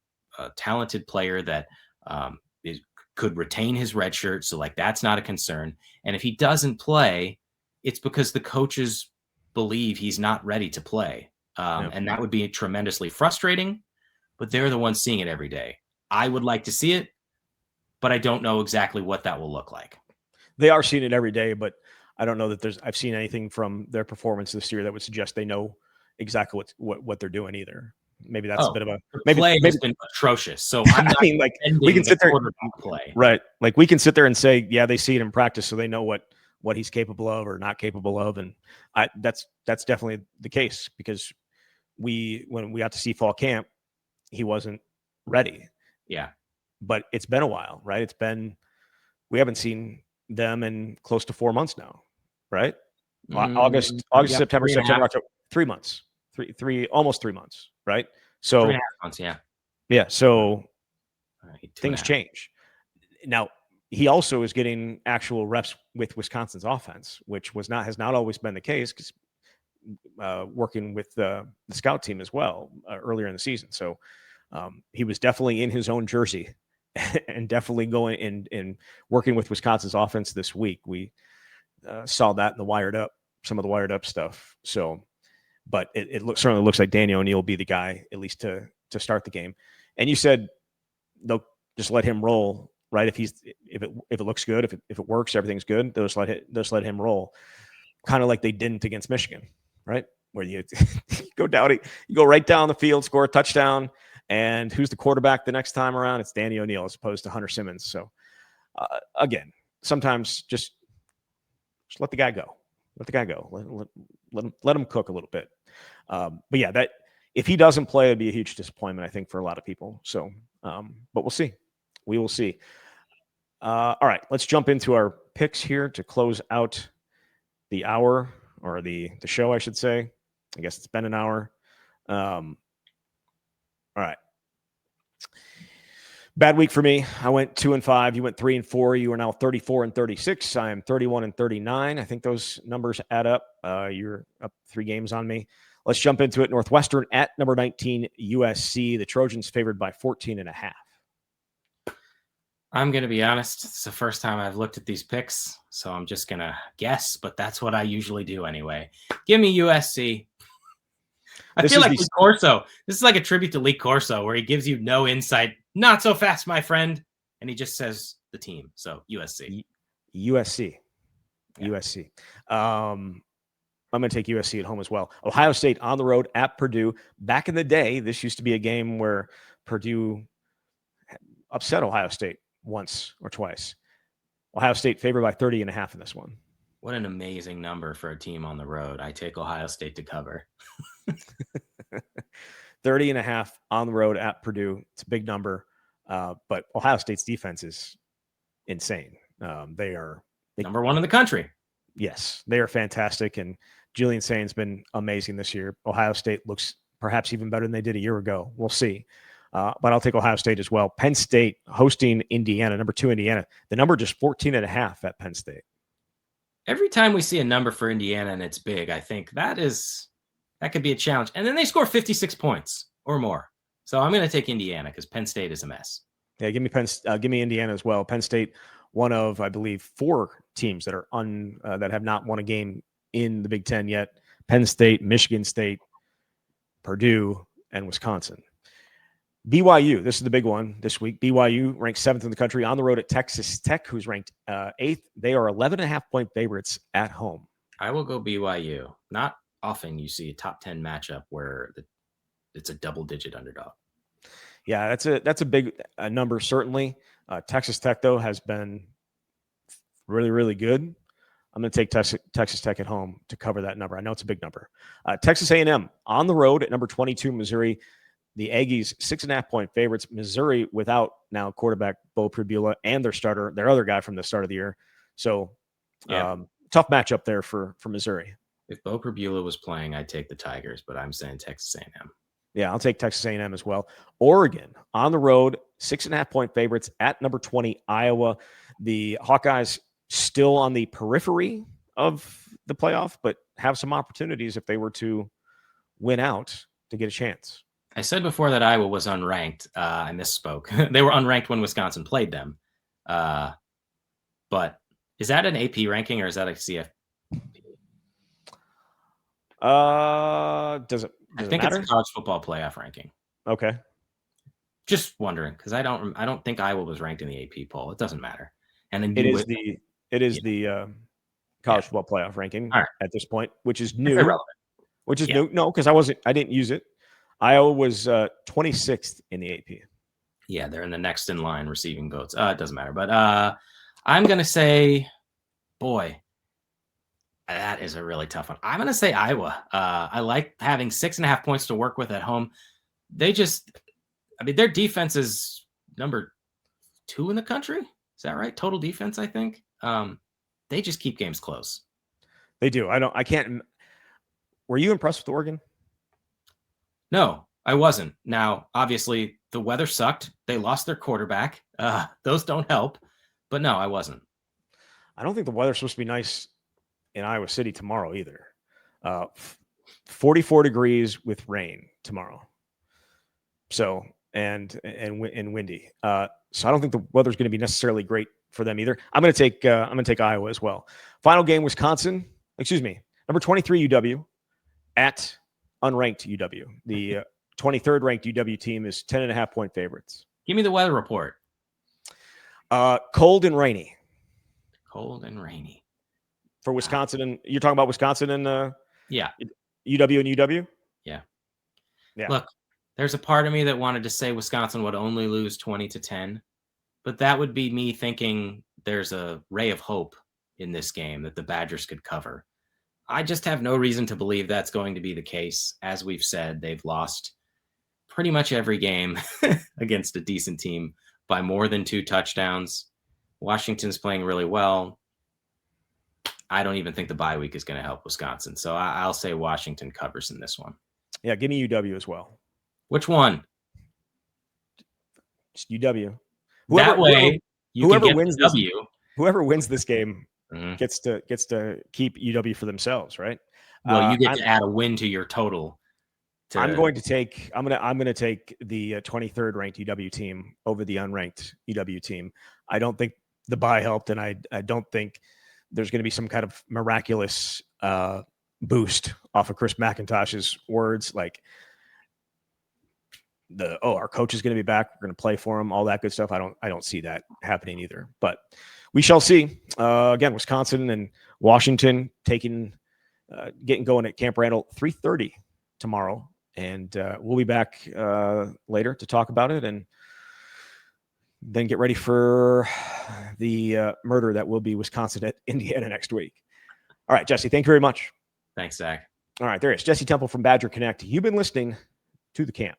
talented player that could retain his red shirt. So like, that's not a concern. And if he doesn't play, it's because the coaches believe he's not ready to play. And that would be tremendously frustrating, but they're the ones seeing it every day. I would like to see it, but I don't know exactly what that will look like. They are seeing it every day, but I don't know that I've seen anything from their performance this year that would suggest they know exactly what they're doing either. Maybe that's a bit of a play has been atrocious. So I'm not like we can sit there play. Right. Like we can sit there and say, yeah, they see it in practice, so they know what he's capable of or not capable of. And that's definitely the case, because when we got to see fall camp, he wasn't ready. Yeah. But it's been a while, right? We haven't seen them in close to 4 months now, right? August, September, October, 3 months, almost 3 months, right? So 3.5 months, yeah. Yeah. So things change. Now, he also is getting actual reps with Wisconsin's offense, which has not always been the case, because working with the scout team as well earlier in the season. So he was definitely in his own jersey and definitely going and working with Wisconsin's offense this week. We saw that in some of the wired up stuff. So, but it certainly looks like Danny O'Neil will be the guy, at least to start the game. And you said they'll just let him roll, right? If it looks good, if it works, everything's good. They'll just let him roll, kind of like they didn't against Michigan, right? Where you go right down the field, score a touchdown, and who's the quarterback the next time around? It's Danny O'Neil as opposed to Hunter Simmons. So again, sometimes just let the guy go. Let the guy go. Let him cook a little bit. But yeah, that if he doesn't play, it'd be a huge disappointment, I think, for a lot of people. So, but we'll see. We will see. All right, let's jump into our picks here to close out the hour, or the show, I should say. I guess it's been an hour. All right. Bad week for me. I went 2-5. You went 3-4. You are now 34-36. I am 31-39. I think those numbers add up. You're up 3 games on me. Let's jump into it. Northwestern at number 19 USC. The Trojans favored by 14.5. I'm going to be honest. It's the first time I've looked at these picks, so I'm just going to guess, but that's what I usually do anyway. Give me USC. I feel like Lee Corso. This is like a tribute to Lee Corso, where he gives you no insight. Not so fast, my friend. And he just says the team. So USC. USC. Yeah. USC. I'm going to take USC at home as well. Ohio State on the road at Purdue. Back in the day, this used to be a game where Purdue upset Ohio State once or twice. Ohio State favored by 30.5 in this one. What an amazing number for a team on the road. I take Ohio State to cover. 30.5 on the road at Purdue. It's a big number, but Ohio State's defense is insane. They are number 1 in the country. Yes, they are fantastic, and Julian Sain's been amazing this year. Ohio State looks perhaps even better than they did a year ago. We'll see. But I'll take Ohio State as well. Penn State hosting Indiana, number 2 Indiana. The number just 14.5 at Penn State. Every time we see a number for Indiana and it's big, I think that could be a challenge. And then they score 56 points or more. So I'm going to take Indiana because Penn State is a mess. Yeah, give me Indiana as well. Penn State, one of, I believe, 4 teams that are that have not won a game in the Big Ten yet. Penn State, Michigan State, Purdue, and Wisconsin. BYU, this is the big one this week. BYU ranked 7th in the country on the road at Texas Tech, who's ranked 8th. They are 11.5-point favorites at home. I will go BYU. Not often you see a top 10 matchup where it's a double-digit underdog. Yeah, that's a big number, certainly. Texas Tech, though, has been really, really good. I'm going to take Texas Tech at home to cover that number. I know it's a big number. Texas A&M on the road at number 22, Missouri. The Aggies 6.5-point favorites. Missouri without now quarterback Bo Pribula and their starter, their other guy from the start of the year. So tough matchup there for Missouri. If Bo Pribula was playing, I'd take the Tigers, but I'm saying Texas A&M. Yeah, I'll take Texas A&M as well. Oregon on the road, 6.5-point favorites at number 20, Iowa. The Hawkeyes still on the periphery of the playoff, but have some opportunities if they were to win out to get a chance. I said before that Iowa was unranked. I misspoke. They were unranked when Wisconsin played them. But is that an AP ranking or is that a CFP? Does it matter? It's a college football playoff ranking. Okay. Just wondering because I don't think Iowa was ranked in the AP poll. It doesn't matter. And then it is the college football playoff ranking at this point, which is new. Irrelevant. Which is new. No, because I didn't use it. Iowa was 26th in the AP. Yeah, they're in the next in line receiving votes. It doesn't matter. But I'm going to say, boy, that is a really tough one. I'm going to say Iowa. I like having 6.5 points to work with at home. Their defense is number 2 in the country. Is that right? Total defense, I think. They just keep games close. They do. I can't. Were you impressed with Oregon? No, I wasn't. Now, obviously, the weather sucked. They lost their quarterback. Those don't help. But no, I wasn't. I don't think the weather's supposed to be nice in Iowa City tomorrow either. 44 degrees with rain tomorrow. So, and windy. So I don't think the weather's going to be necessarily great for them either. I'm going to take Iowa as well. Final game, number 23 UW at unranked UW. The 23rd ranked UW team is 10.5-point favorites. Give me the weather report. Cold and rainy. Cold and rainy. For Wisconsin, and you're talking about Wisconsin and UW and UW? Yeah. Look, there's a part of me that wanted to say Wisconsin would only lose 20-10, but that would be me thinking there's a ray of hope in this game that the Badgers could cover. I just have no reason to believe that's going to be the case. As we've said, they've lost pretty much every game against a decent team by more than 2 touchdowns. Washington's playing really well. I don't even think the bye week is going to help Wisconsin. So I'll say Washington covers in this one. Yeah, give me UW as well. Which one? Just UW. Whoever wins this game gets to keep UW for themselves, right? Well, you get to add a win to your total. I'm going to take the 23rd ranked UW team over the unranked UW team. I don't think the bye helped, and I don't think there's going to be some kind of miraculous boost off of Chris McIntosh's words, like our coach is going to be back, we're going to play for him, all that good stuff. I don't see that happening either, but we shall see. Again, Wisconsin and Washington getting going at Camp Randall 3:30 tomorrow, and we'll be back later to talk about it and then get ready for the murder that will be Wisconsin at Indiana next week. All right, Jesse, thank you very much. Thanks, Zach. All right, there is Jesse Temple from Badger Connect. You've been listening to The Camp.